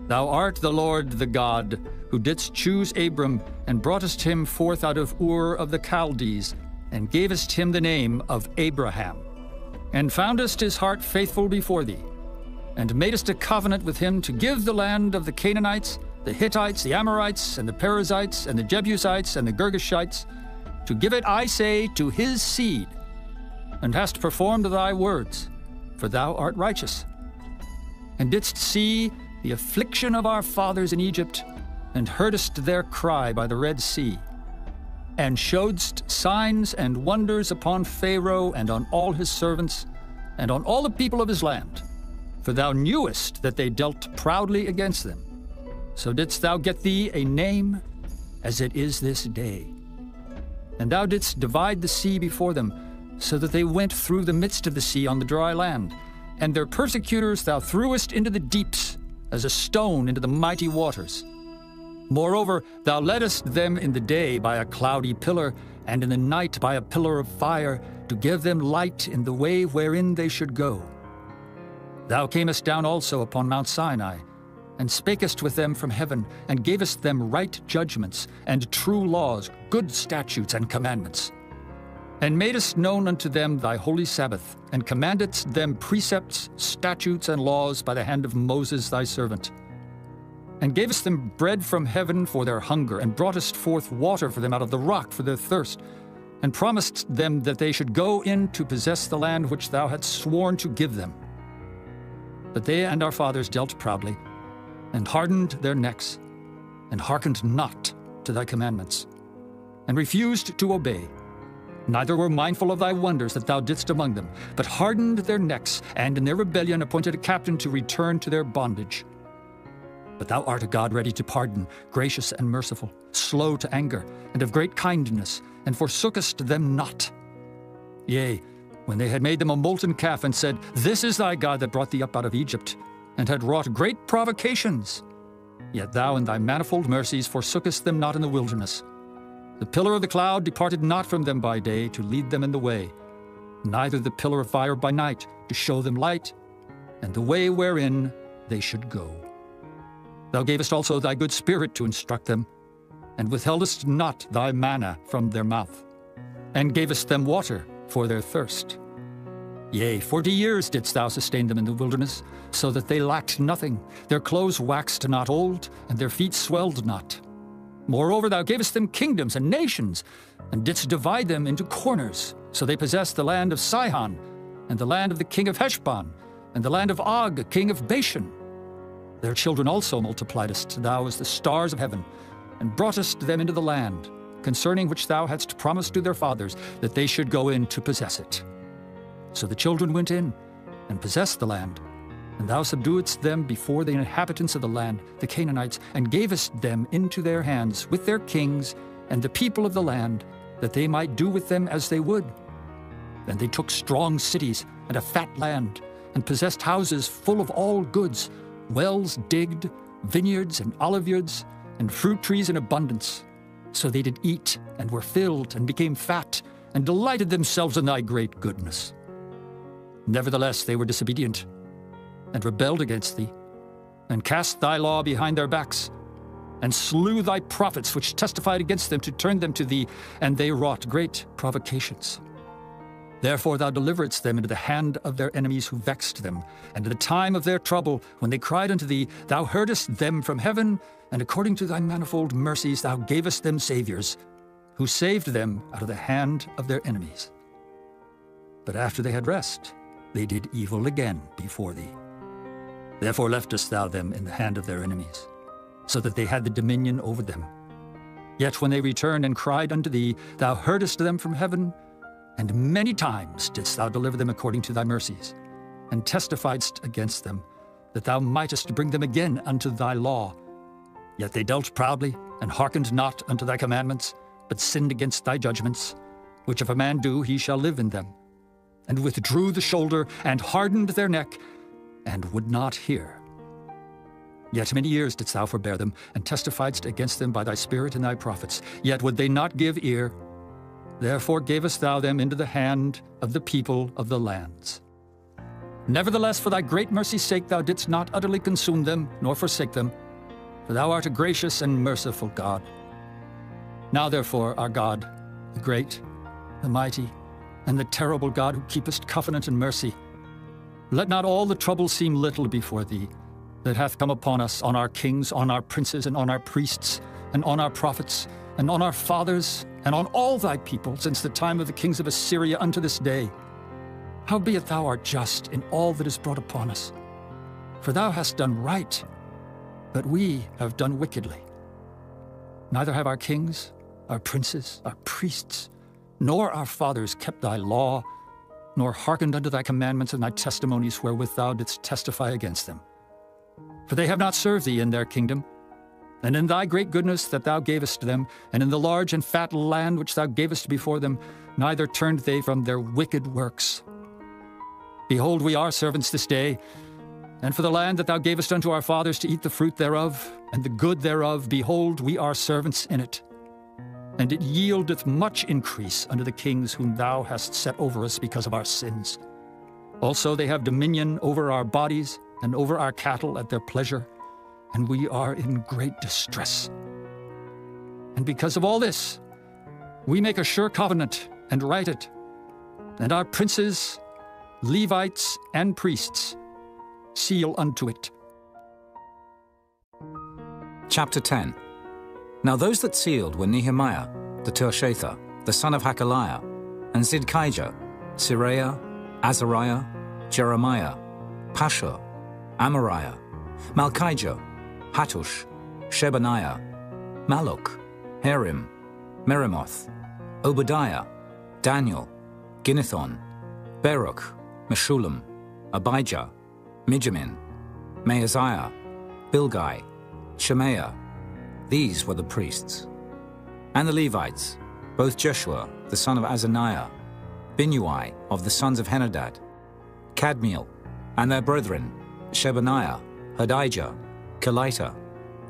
Thou art the Lord the God, who didst choose Abram, and broughtest him forth out of Ur of the Chaldees, and gavest him the name of Abraham, and foundest his heart faithful before thee, and madest a covenant with him to give the land of the Canaanites, the Hittites, the Amorites, and the Perizzites, and the Jebusites, and the Girgashites, to give it, I say, to his seed, and hast performed thy words, for thou art righteous, and didst see the affliction of our fathers in Egypt, and heardest their cry by the Red Sea, and showedst signs and wonders upon Pharaoh and on all his servants, and on all the people of his land. For thou knewest that they dealt proudly against them. So didst thou get thee a name, as it is this day. And thou didst divide the sea before them, so that they went through the midst of the sea on the dry land. And their persecutors thou threwest into the deeps, as a stone into the mighty waters. Moreover, thou leddest them in the day by a cloudy pillar, and in the night by a pillar of fire, to give them light in the way wherein they should go. Thou camest down also upon Mount Sinai, and spakest with them from heaven, and gavest them right judgments, and true laws, good statutes and commandments. And madest known unto them thy holy Sabbath, and commandedst them precepts, statutes, and laws by the hand of Moses thy servant. and gavest them bread from heaven for their hunger, and broughtest forth water for them out of the rock for their thirst, and promised them that they should go in to possess the land which thou hadst sworn to give them. But they and our fathers dealt proudly, and hardened their necks, and hearkened not to thy commandments, and refused to obey, neither were mindful of thy wonders that thou didst among them, but hardened their necks, and in their rebellion appointed a captain to return to their bondage. But thou art a God ready to pardon, gracious and merciful, slow to anger, and of great kindness, and forsookest them not. Yea, when they had made them a molten calf, and said, This is thy God that brought thee up out of Egypt, and had wrought great provocations, yet thou in thy manifold mercies forsookest them not in the wilderness. The pillar of the cloud departed not from them by day to lead them in the way, neither the pillar of fire by night to show them light, and the way wherein they should go. Thou gavest also thy good spirit to instruct them, and withheldest not thy manna from their mouth, and gavest them water for their thirst. Yea, 40 years didst thou sustain them in the wilderness, so that they lacked nothing. Their clothes waxed not old, and their feet swelled not. Moreover, thou gavest them kingdoms and nations, and didst divide them into corners. So they possessed the land of Sihon, and the land of the king of Heshbon, and the land of Og, king of Bashan. Their children also multipliedst thou as the stars of heaven, and broughtest them into the land, concerning which thou hadst promised to their fathers, that they should go in to possess it. So the children went in, and possessed the land, and thou subduedst them before the inhabitants of the land, the Canaanites, and gavest them into their hands with their kings and the people of the land, that they might do with them as they would. Then they took strong cities and a fat land, and possessed houses full of all goods, wells digged, vineyards and oliveyards, and fruit trees in abundance. So they did eat, and were filled, and became fat, and delighted themselves in thy great goodness. Nevertheless they were disobedient, and rebelled against thee, and cast thy law behind their backs, and slew thy prophets which testified against them to turn them to thee, and they wrought great provocations. Therefore thou deliveredst them into the hand of their enemies who vexed them, and in the time of their trouble, when they cried unto thee, thou heardest them from heaven, and according to thy manifold mercies thou gavest them saviors, who saved them out of the hand of their enemies. But after they had rest, they did evil again before thee. Therefore leftest thou them in the hand of their enemies, so that they had the dominion over them. Yet when they returned and cried unto thee, thou heardest them from heaven, and many times didst thou deliver them according to thy mercies, and testifiedst against them, that thou mightest bring them again unto thy law. Yet they dealt proudly, and hearkened not unto thy commandments, but sinned against thy judgments, which if a man do, he shall live in them, and withdrew the shoulder, and hardened their neck, and would not hear. Yet many years didst thou forbear them, and testifiedst against them by thy Spirit and thy prophets. Yet would they not give ear. Therefore gavest thou them into the hand of the people of the lands. Nevertheless, for thy great mercy's sake, thou didst not utterly consume them, nor forsake them, for thou art a gracious and merciful God. Now therefore, our God, the great, the mighty, and the terrible God who keepest covenant and mercy, let not all the trouble seem little before thee, that hath come upon us, on our kings, on our princes, and on our priests, and on our prophets, and on our fathers, and on all thy people, since the time of the kings of Assyria unto this day. Howbeit thou art just in all that is brought upon us. For thou hast done right, but we have done wickedly. Neither have our kings, our princes, our priests, nor our fathers kept thy law, nor hearkened unto thy commandments and thy testimonies wherewith thou didst testify against them. For they have not served thee in their kingdom, and in thy great goodness that thou gavest them, and in the large and fat land which thou gavest before them, neither turned they from their wicked works. Behold, we are servants this day, and for the land that thou gavest unto our fathers to eat the fruit thereof, and the good thereof, behold, we are servants in it. And it yieldeth much increase unto the kings whom thou hast set over us because of our sins. Also they have dominion over our bodies, and over our cattle at their pleasure, and we are in great distress. And because of all this, we make a sure covenant and write it, and our princes, Levites, and priests seal unto it. Chapter 10. Now those that sealed were Nehemiah, the Tirshatha, the son of Hakaliah, and Zidkijah, Seraiah, Azariah, Jeremiah, Pashur, Amariah, Malchijah, Hattush, Shebaniah, Maluk, Harim, Meremoth, Obadiah, Daniel, Ginnethon, Baruch, Meshullam, Abijah, Mijamin, Maaziah, Bilgai, Shemaiah. These were the priests. And the Levites, both Jeshua, the son of Azaniah, Binnui of the sons of Henadad, Kadmiel, and their brethren, Shebaniah, Hodijah, Kelita,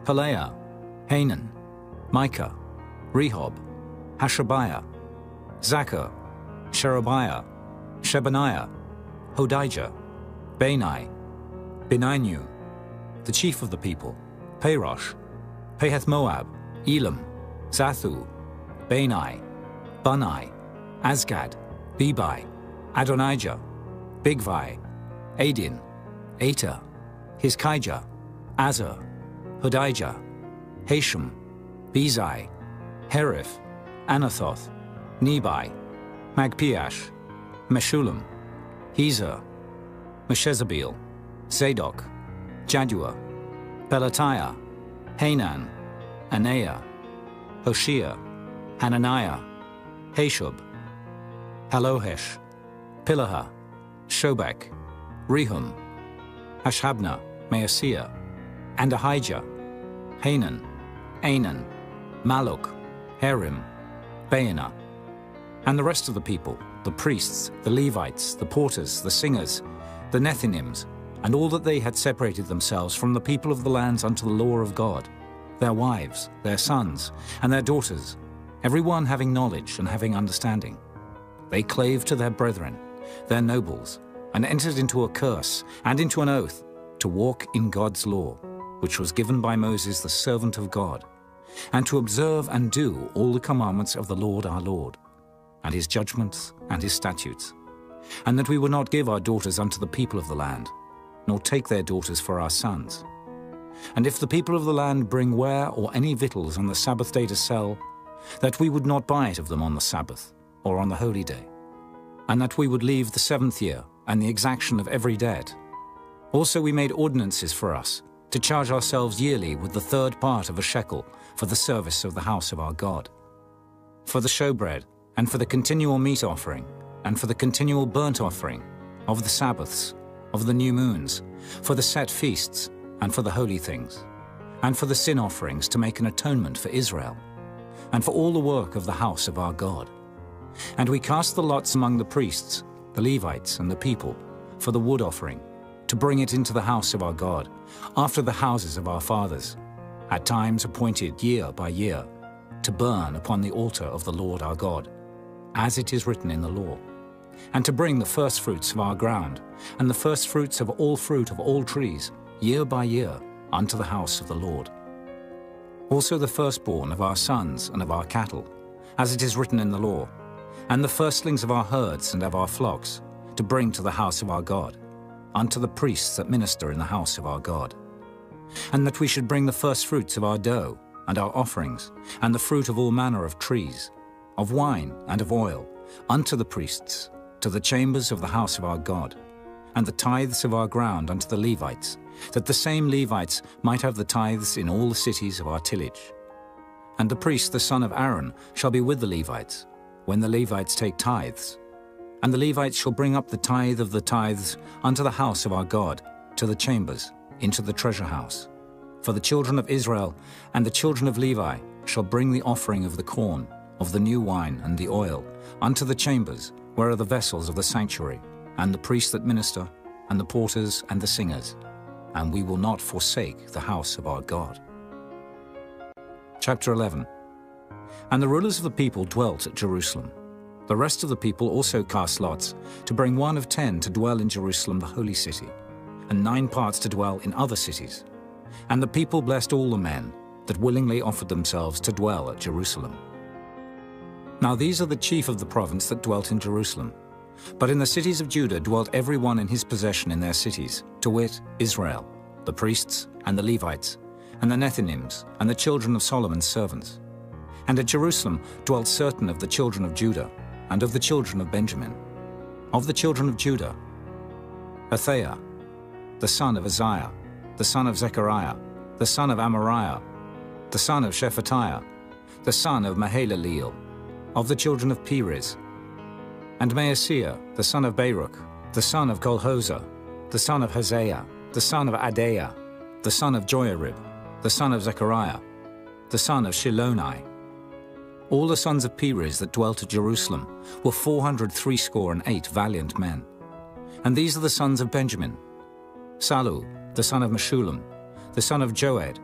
Pelaiah, Hanan, Micah, Rehob, Hashabiah, Zachar, Sherebiah, Shebaniah, Hodijah, Bani, Beninu, the chief of the people, Parosh, Pahath-Moab, Elam, Zathu, Bani, Bunai, Azgad, Bebai, Adonijah, Bigvai, Adin, Ater, Hizkijah, Azar, Hodijah, Hashem, Bezai, Herif, Anathoth, Nebai, Magpiash, Meshullam, Hezer, Meshezabeel, Zadok, Jaddua, Pelatiah, Hanan, Anaiah, Hoshea, Hananiah, Hashub, Halohesh, Pilaha, Shobek, Rehum, Hashabnah, Maaseiah, and Ahijah, Hanan, Anan, Maluk, Harim, Baanah, and the rest of the people, the priests, the Levites, the porters, the singers, the Nethinims, and all that they had separated themselves from the people of the lands unto the law of God, their wives, their sons, and their daughters, every one having knowledge and having understanding. They clave to their brethren, their nobles, and entered into a curse and into an oath to walk in God's law, which was given by Moses the servant of God, and to observe and do all the commandments of the Lord our Lord, and his judgments and his statutes, and that we would not give our daughters unto the people of the land, nor take their daughters for our sons. And if the people of the land bring ware or any victuals on the Sabbath day to sell, that we would not buy it of them on the Sabbath or on the holy day, and that we would leave the 7th year and the exaction of every debt. Also we made ordinances for us, to charge ourselves yearly with the 3rd part of a shekel for the service of the house of our God, for the showbread, and for the continual meat offering, and for the continual burnt offering, of the Sabbaths, of the new moons, for the set feasts, and for the holy things, and for the sin offerings to make an atonement for Israel, and for all the work of the house of our God. And we cast the lots among the priests, the Levites, and the people, for the wood offering, to bring it into the house of our God, after the houses of our fathers, at times appointed year by year, to burn upon the altar of the Lord our God, as it is written in the law, and to bring the firstfruits of our ground, and the firstfruits of all fruit of all trees, year by year, unto the house of the Lord. Also the firstborn of our sons and of our cattle, as it is written in the law, and the firstlings of our herds and of our flocks, to bring to the house of our God, unto the priests that minister in the house of our God. And that we should bring the firstfruits of our dough, and our offerings, and the fruit of all manner of trees, of wine and of oil, unto the priests, to the chambers of the house of our God, and the tithes of our ground unto the Levites, that the same Levites might have the tithes in all the cities of our tillage. And the priest, the son of Aaron, shall be with the Levites, when the Levites take tithes. And the Levites shall bring up the tithe of the tithes unto the house of our God, to the chambers, into the treasure house. For the children of Israel and the children of Levi shall bring the offering of the corn, of the new wine and the oil, unto the chambers, where are the vessels of the sanctuary, and the priests that minister, and the porters and the singers. And we will not forsake the house of our God. Chapter 11. And the rulers of the people dwelt at Jerusalem. The rest of the people also cast lots, to bring 1 of 10 to dwell in Jerusalem the holy city, and 9 parts to dwell in other cities. And the people blessed all the men that willingly offered themselves to dwell at Jerusalem. Now these are the chief of the province that dwelt in Jerusalem. But in the cities of Judah dwelt every one in his possession in their cities, to wit, Israel, the priests and the Levites, and the Nethinims, and the children of Solomon's servants. And at Jerusalem dwelt certain of the children of Judah, and of the children of Benjamin. Of the children of Judah, Athaiah, the son of Uzziah, the son of Zechariah, the son of Amariah, the son of Shephatiah, the son of Mahalaleel, of the children of Perez, and Maaseiah, the son of Baruch, the son of Kolhozah, the son of Hosea, the son of Adaiah, the son of Joiarib, the son of Zechariah, the son of Shiloni. All the sons of Perez that dwelt at Jerusalem were 468 valiant men. And these are the sons of Benjamin: Salu, the son of Meshullam, the son of Joed,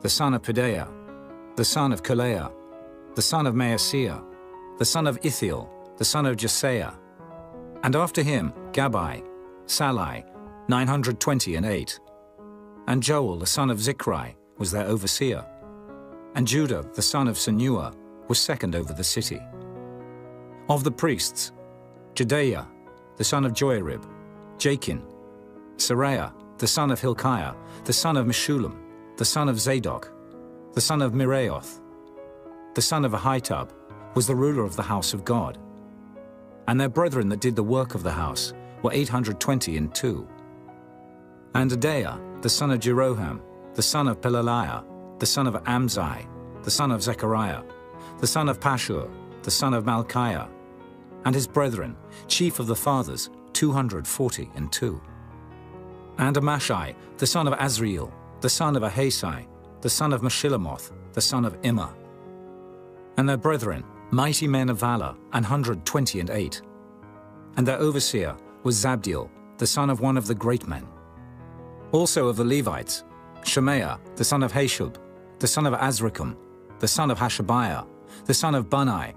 the son of Pedaiah, the son of Kaleah, the son of Maaseiah, the son of Ithiel, the son of Jesaiah. And after him Gabbai, Salai, 928. And Joel, the son of Zichri, was their overseer. And Judah, the son of Senua, was second over the city. Of the priests, Jedaiah, the son of Joiarib, Jachin, Seraiah, the son of Hilkiah, the son of Meshullam, the son of Zadok, the son of Miraioth, the son of Ahitub, was the ruler of the house of God. And their brethren that did the work of the house were 822. And Adaiah, the son of Jeroham, the son of Pelaliah, the son of Amzai, the son of Zechariah, the son of Pashur, the son of Malchiah, and his brethren, chief of the fathers, 242. And Amashai, the son of Azriel, the son of Ahasai, the son of Meshillemoth, the son of Immer. And their brethren, mighty men of valor, 128. And their overseer was Zabdiel, the son of one of the great men. Also of the Levites, Shemaiah, the son of Hashub, the son of Azrikam, the son of Hashabiah, the son of Bunai,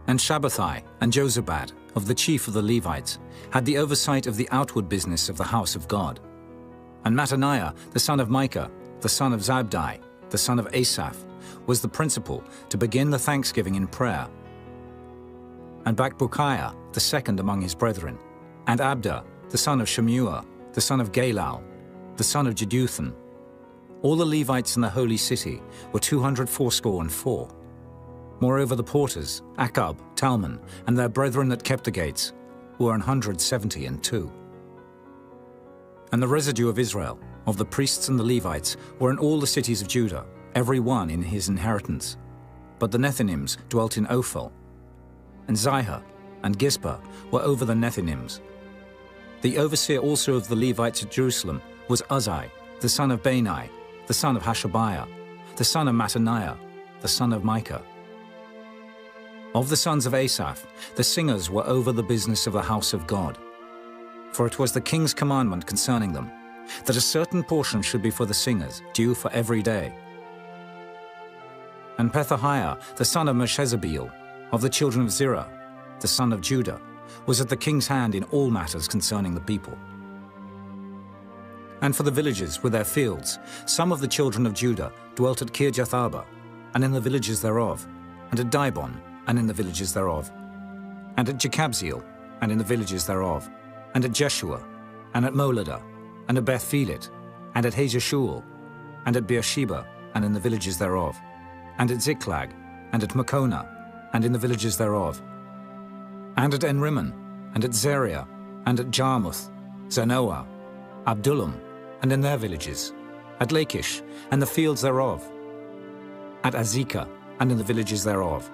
and Shabbathai and Jozabad, of the chief of the Levites, had the oversight of the outward business of the house of God. And Mattaniah, the son of Micah, the son of Zabdi, the son of Asaph, was the principal to begin the thanksgiving in prayer. And Bakbukiah, the second among his brethren, and Abda, the son of Shemua, the son of Galal, the son of Jeduthun. All the Levites in the holy city were 284. Moreover, the porters, Akab, Talmon, and their brethren that kept the gates, were 172. And the residue of Israel, of the priests and the Levites, were in all the cities of Judah, every one in his inheritance. But the Nethinims dwelt in Ophel, and Zihah and Gizpah were over the Nethinims. The overseer also of the Levites at Jerusalem was Uzzi, the son of Bani, the son of Hashabiah, the son of Mattaniah, the son of Micah. Of the sons of Asaph, the singers were over the business of the house of God. For it was the king's commandment concerning them, that a certain portion should be for the singers, due for every day. And Pethahiah, the son of Meshezabeel, of the children of Zerah, the son of Judah, was at the king's hand in all matters concerning the people. And for the villages with their fields, some of the children of Judah dwelt at Kirjath-arba, and in the villages thereof, and at Dibon, and in the villages thereof, and at Jekabzeel, and in the villages thereof, and at Jeshua, and at Moladah, and at Beth-Phelet, and at Hazeshul, and at Beersheba, and in the villages thereof, and at Ziklag, and at Makona, and in the villages thereof, and at Enrimmon, and at Zeriah, and at Jarmuth, Zanoah, Abdullam, and in their villages, at Lachish, and the fields thereof, at Azekah, and in the villages thereof.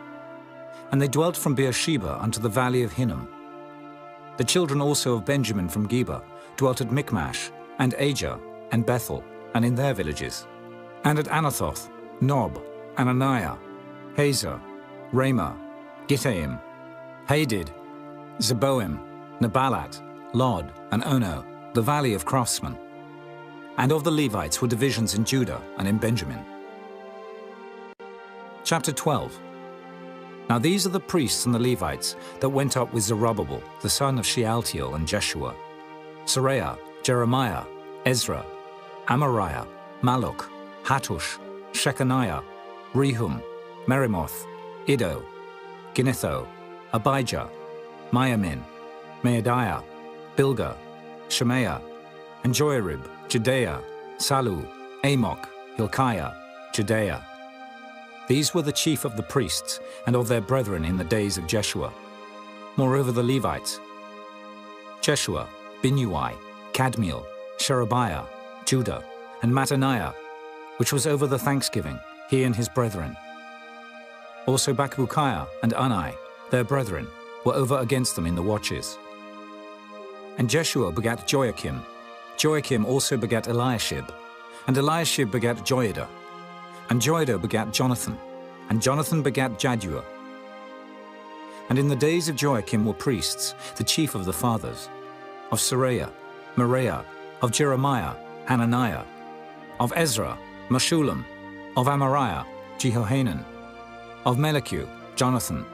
And they dwelt from Beersheba unto the valley of Hinnom. The children also of Benjamin from Geba dwelt at Michmash, and Ajah, and Bethel, and in their villages, and at Anathoth, Nob, Ananiah, Hazor, Ramah, Gittaim, Hadid, Zeboim, Nebalat, Lod, and Ono, the valley of craftsmen. And of the Levites were divisions in Judah and in Benjamin. Chapter 12. Now these are the priests and the Levites that went up with Zerubbabel, the son of Shealtiel, and Jeshua, Seraiah, Jeremiah, Ezra, Amariah, Malluch, Hattush, Shechaniah, Rehum, Merimoth, Iddo, Ginnetho, Abijah, Miamin, Maadiah, Bilgah, Shemaiah, and Joiarib, Jedaiah, Salu, Amok, Hilkiah, Judea. These were the chief of the priests and of their brethren in the days of Jeshua. Moreover the Levites, Jeshua, Binnui, Kadmiel, Sherebiah, Judah, and Mattaniah, which was over the thanksgiving, he and his brethren. Also Bakbukiah and Unai, their brethren, were over against them in the watches. And Jeshua begat Joachim. Joachim also begat Eliashib. And Eliashib begat Joiada. And Joiada begat Jonathan. And Jonathan begat Jaddua. And in the days of Joachim were priests, the chief of the fathers, of Seraiah, Meraiah, of Jeremiah, Hananiah, of Ezra, Meshullam, of Amariah, Jehohanan, of Melichu, Jonathan,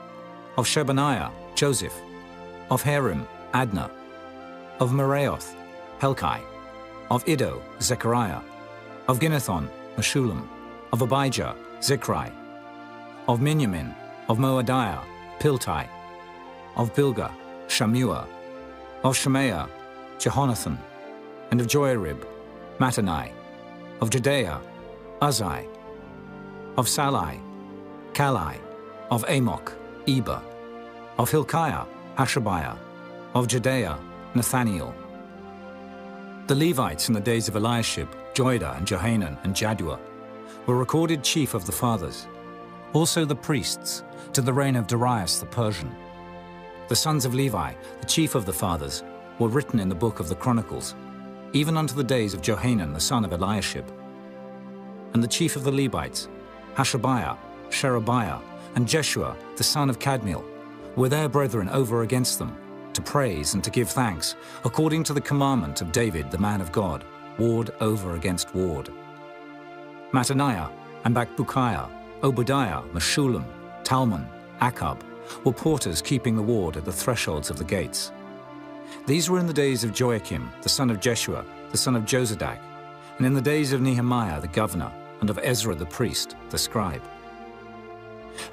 of Shebaniah, Joseph, of Harim, Adna, of Meraioth, Helkai, of Iddo, Zechariah, of Ginnethon, Meshullam, of Abijah, Zichri, of Miniamin, of Moadiah, Piltai, of Bilgah, Shammua, of Shemaiah, Jehonathan, and of Joiarib, Mattanai, of Judea, Uzai, of Salai, Kalai, of Amok, Eber, of Hilkiah, Hashabiah, of Judea, Nathaniel. The Levites in the days of Eliashib, Joiada, and Johanan, and Jaddua were recorded chief of the fathers. Also the priests, to the reign of Darius the Persian. The sons of Levi, the chief of the fathers, were written in the book of the Chronicles, even unto the days of Johanan the son of Eliashib. And the chief of the Levites, Hashabiah, Sherebiah, and Jeshua the son of Kadmiel, were their brethren over against them, to praise and to give thanks, according to the commandment of David the man of God, ward over against ward. Mattaniah, and Bakbukiah, Obadiah, Meshullam, Talmon, Akab, were porters keeping the ward at the thresholds of the gates. These were in the days of Joachim, the son of Jeshua, the son of Jozadak, and in the days of Nehemiah the governor, and of Ezra the priest, the scribe.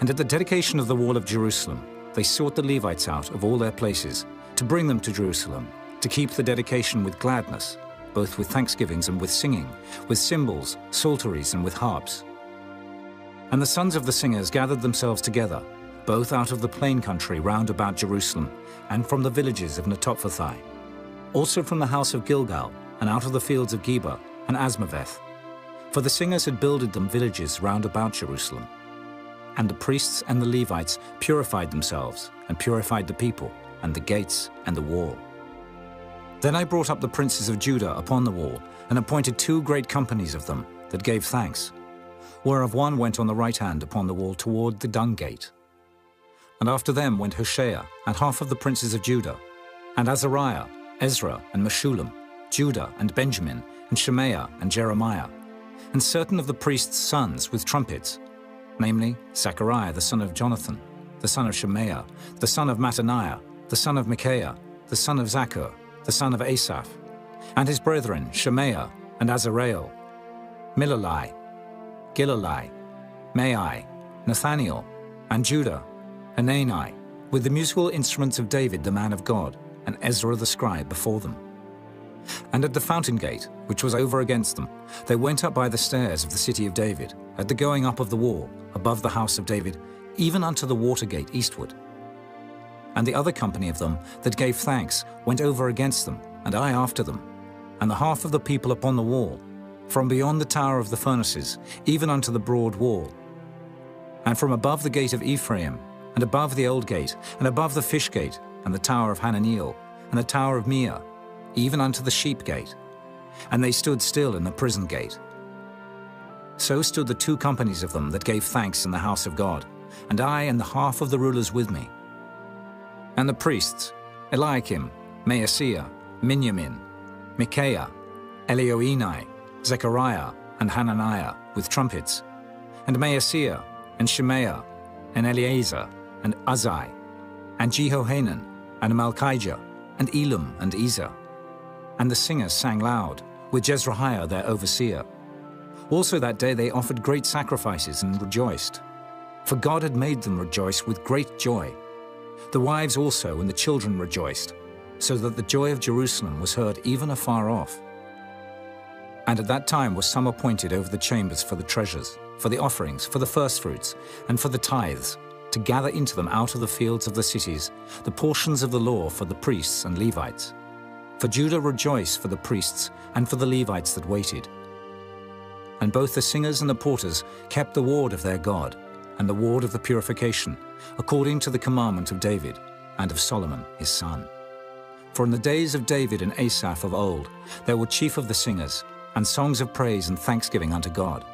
And at the dedication of the wall of Jerusalem, they sought the Levites out of all their places, to bring them to Jerusalem, to keep the dedication with gladness, both with thanksgivings and with singing, with cymbals, psalteries, and with harps. And the sons of the singers gathered themselves together, both out of the plain country round about Jerusalem, and from the villages of Netophathi, also from the house of Gilgal, and out of the fields of Geba and Asmaveth. For the singers had builded them villages round about Jerusalem. And the priests and the Levites purified themselves, and purified the people, and the gates, and the wall. Then I brought up the princes of Judah upon the wall, and appointed 2 great companies of them that gave thanks, whereof one went on the right hand upon the wall toward the dung gate. And after them went Hoshea, and half of the princes of Judah, and Azariah, Ezra, and Meshullam, Judah, and Benjamin, and Shemaiah, and Jeremiah, and certain of the priests' sons with trumpets, namely Zechariah the son of Jonathan, the son of Shemaiah, the son of Mattaniah, the son of Micaiah, the son of Zaccur, the son of Asaph, and his brethren Shemaiah and Azareel, Milalai, Gilalai, Maai, Nathaniel, and Judah, Hanani, with the musical instruments of David the man of God, and Ezra the scribe before them. And at the fountain gate, which was over against them, they went up by the stairs of the city of David, at the going up of the wall, above the house of David, even unto the water gate eastward. And the other company of them that gave thanks went over against them, and I after them, and the half of the people upon the wall, from beyond the tower of the furnaces, even unto the broad wall. And from above the gate of Ephraim, and above the old gate, and above the fish gate, and the tower of Hananiel, and the tower of Meah, even unto the sheep gate. And they stood still in the prison gate. So stood the 2 companies of them that gave thanks in the house of God, and I and the half of the rulers with me. And the priests, Eliakim, Maaseiah, Miniamin, Micaiah, Elioenai, Zechariah, and Hananiah, with trumpets, and Maaseiah, and Shemaiah, and Eleazar, and Uzai, and Jehohanan, and Malchijah, and Elam, and Ezer. And the singers sang loud, with Jezrahiah their overseer. Also that day they offered great sacrifices and rejoiced, for God had made them rejoice with great joy. The wives also and the children rejoiced, so that the joy of Jerusalem was heard even afar off. And at that time were some appointed over the chambers for the treasures, for the offerings, for the firstfruits, and for the tithes, to gather into them out of the fields of the cities the portions of the law for the priests and Levites. For Judah rejoiced for the priests and for the Levites that waited. And both the singers and the porters kept the ward of their God, and the ward of the purification, according to the commandment of David, and of Solomon his son. For in the days of David and Asaph of old, there were chief of the singers, and songs of praise and thanksgiving unto God.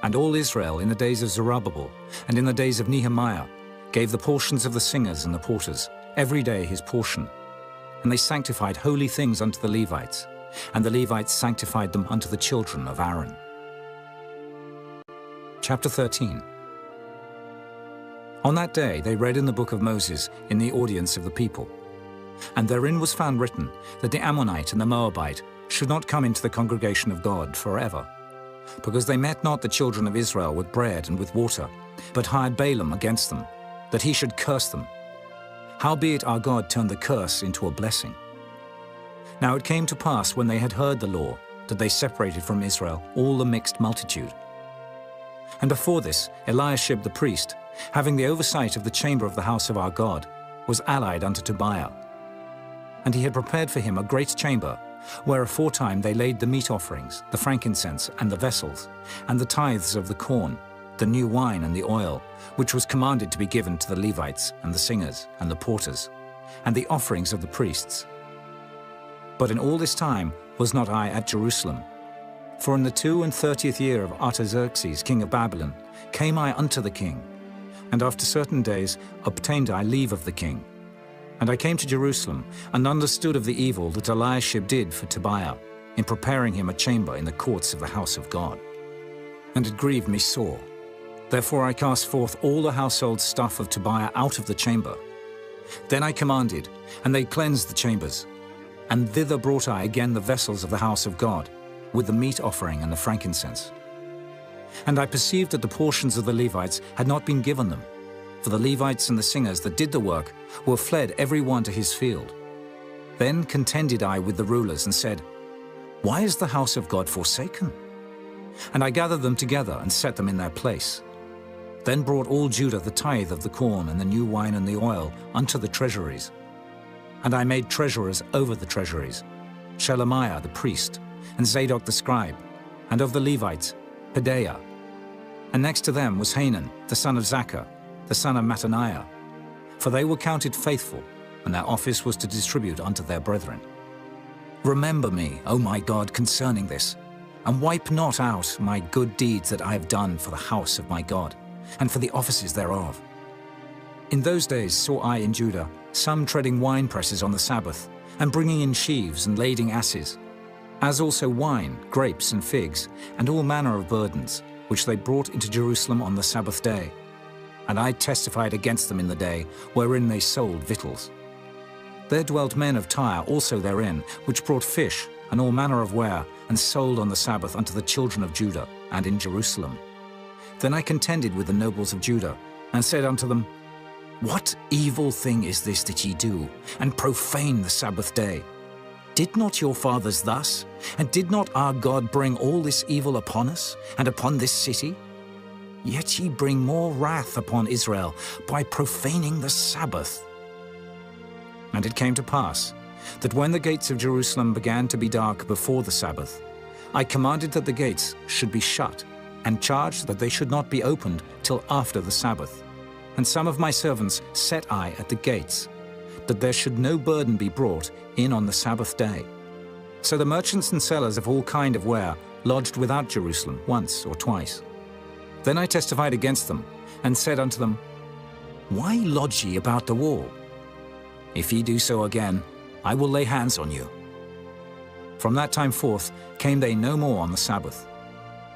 And all Israel in the days of Zerubbabel, and in the days of Nehemiah, gave the portions of the singers and the porters, every day his portion. And they sanctified holy things unto the Levites, and the Levites sanctified them unto the children of Aaron. Chapter 13. On that day they read in the book of Moses in the audience of the people. And therein was found written that the Ammonite and the Moabite should not come into the congregation of God forever, because they met not the children of Israel with bread and with water, but hired Balaam against them, that he should curse them. Howbeit our God turned the curse into a blessing. Now it came to pass, when they had heard the law, that they separated from Israel all the mixed multitude. And before this, Eliashib the priest, having the oversight of the chamber of the house of our God, was allied unto Tobiah. And he had prepared for him a great chamber, where aforetime they laid the meat offerings, the frankincense, and the vessels, and the tithes of the corn, the new wine and the oil, which was commanded to be given to the Levites, and the singers, and the porters, and the offerings of the priests. But in all this time was not I at Jerusalem. For in the 32nd year of Artaxerxes king of Babylon came I unto the king, and after certain days obtained I leave of the king. And I came to Jerusalem, and understood of the evil that Eliashib did for Tobiah, in preparing him a chamber in the courts of the house of God. And it grieved me sore. Therefore I cast forth all the household stuff of Tobiah out of the chamber. Then I commanded, and they cleansed the chambers. And thither brought I again the vessels of the house of God, with the meat offering and the frankincense. And I perceived that the portions of the Levites had not been given them, for the Levites and the singers that did the work were fled every one to his field. Then contended I with the rulers and said, Why is the house of God forsaken? And I gathered them together and set them in their place. Then brought all Judah the tithe of the corn and the new wine and the oil unto the treasuries. And I made treasurers over the treasuries, Shelemiah the priest, and Zadok the scribe, and of the Levites, Pedaiah. And next to them was Hanan, the son of Zaccur, the son of Mattaniah, for they were counted faithful, and their office was to distribute unto their brethren. Remember me, O my God, concerning this, and wipe not out my good deeds that I have done for the house of my God, and for the offices thereof. In those days saw I in Judah some treading wine presses on the Sabbath, and bringing in sheaves and lading asses, as also wine, grapes, and figs, and all manner of burdens, which they brought into Jerusalem on the Sabbath day. And I testified against them in the day wherein they sold victuals. There dwelt men of Tyre also therein, which brought fish and all manner of ware, and sold on the Sabbath unto the children of Judah, and in Jerusalem. Then I contended with the nobles of Judah, and said unto them, What evil thing is this that ye do, and profane the Sabbath day? Did not your fathers thus? And did not our God bring all this evil upon us, and upon this city? Yet ye bring more wrath upon Israel by profaning the Sabbath. And it came to pass, that when the gates of Jerusalem began to be dark before the Sabbath, I commanded that the gates should be shut, and charged that they should not be opened till after the Sabbath. And some of my servants set I at the gates, that there should no burden be brought in on the Sabbath day. So the merchants and sellers of all kind of ware lodged without Jerusalem once or twice. Then I testified against them, and said unto them, Why lodge ye about the wall? If ye do so again, I will lay hands on you. From that time forth came they no more on the Sabbath.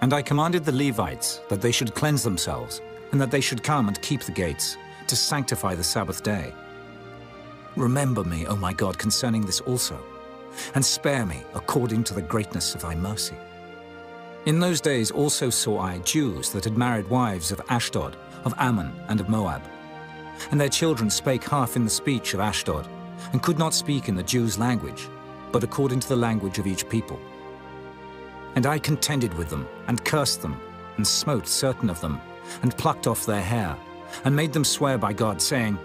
And I commanded the Levites that they should cleanse themselves, and that they should come and keep the gates, to sanctify the Sabbath day. Remember me, O my God, concerning this also, and spare me according to the greatness of thy mercy. In those days also saw I Jews that had married wives of Ashdod, of Ammon, and of Moab. And their children spake half in the speech of Ashdod, and could not speak in the Jews' language, but according to the language of each people. And I contended with them, and cursed them, and smote certain of them, and plucked off their hair, and made them swear by God, saying,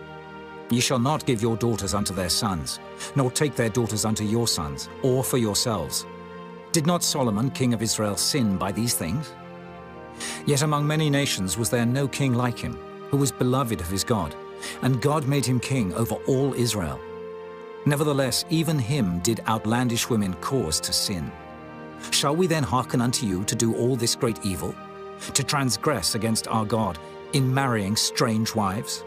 Ye shall not give your daughters unto their sons, nor take their daughters unto your sons, or for yourselves. Did not Solomon, king of Israel, sin by these things? Yet among many nations was there no king like him, who was beloved of his God, and God made him king over all Israel. Nevertheless, even him did outlandish women cause to sin. Shall we then hearken unto you to do all this great evil, to transgress against our God in marrying strange wives?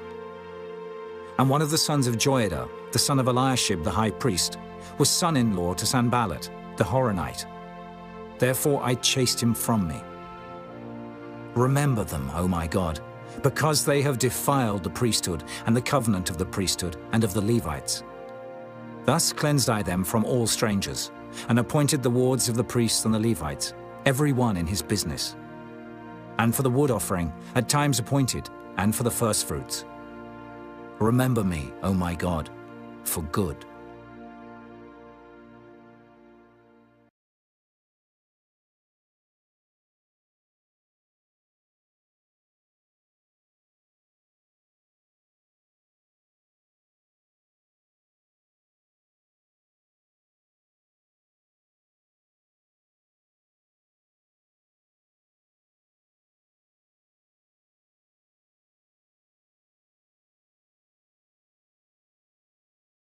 And one of the sons of Joiada, the son of Eliashib the high priest, was son-in-law to Sanballat, the Horonite. Therefore I chased him from me. Remember them, O my God, because they have defiled the priesthood and the covenant of the priesthood and of the Levites. Thus cleansed I them from all strangers, and appointed the wards of the priests and the Levites, every one in his business. And for the wood offering, at times appointed, and for the firstfruits. Remember me, O my God, for good.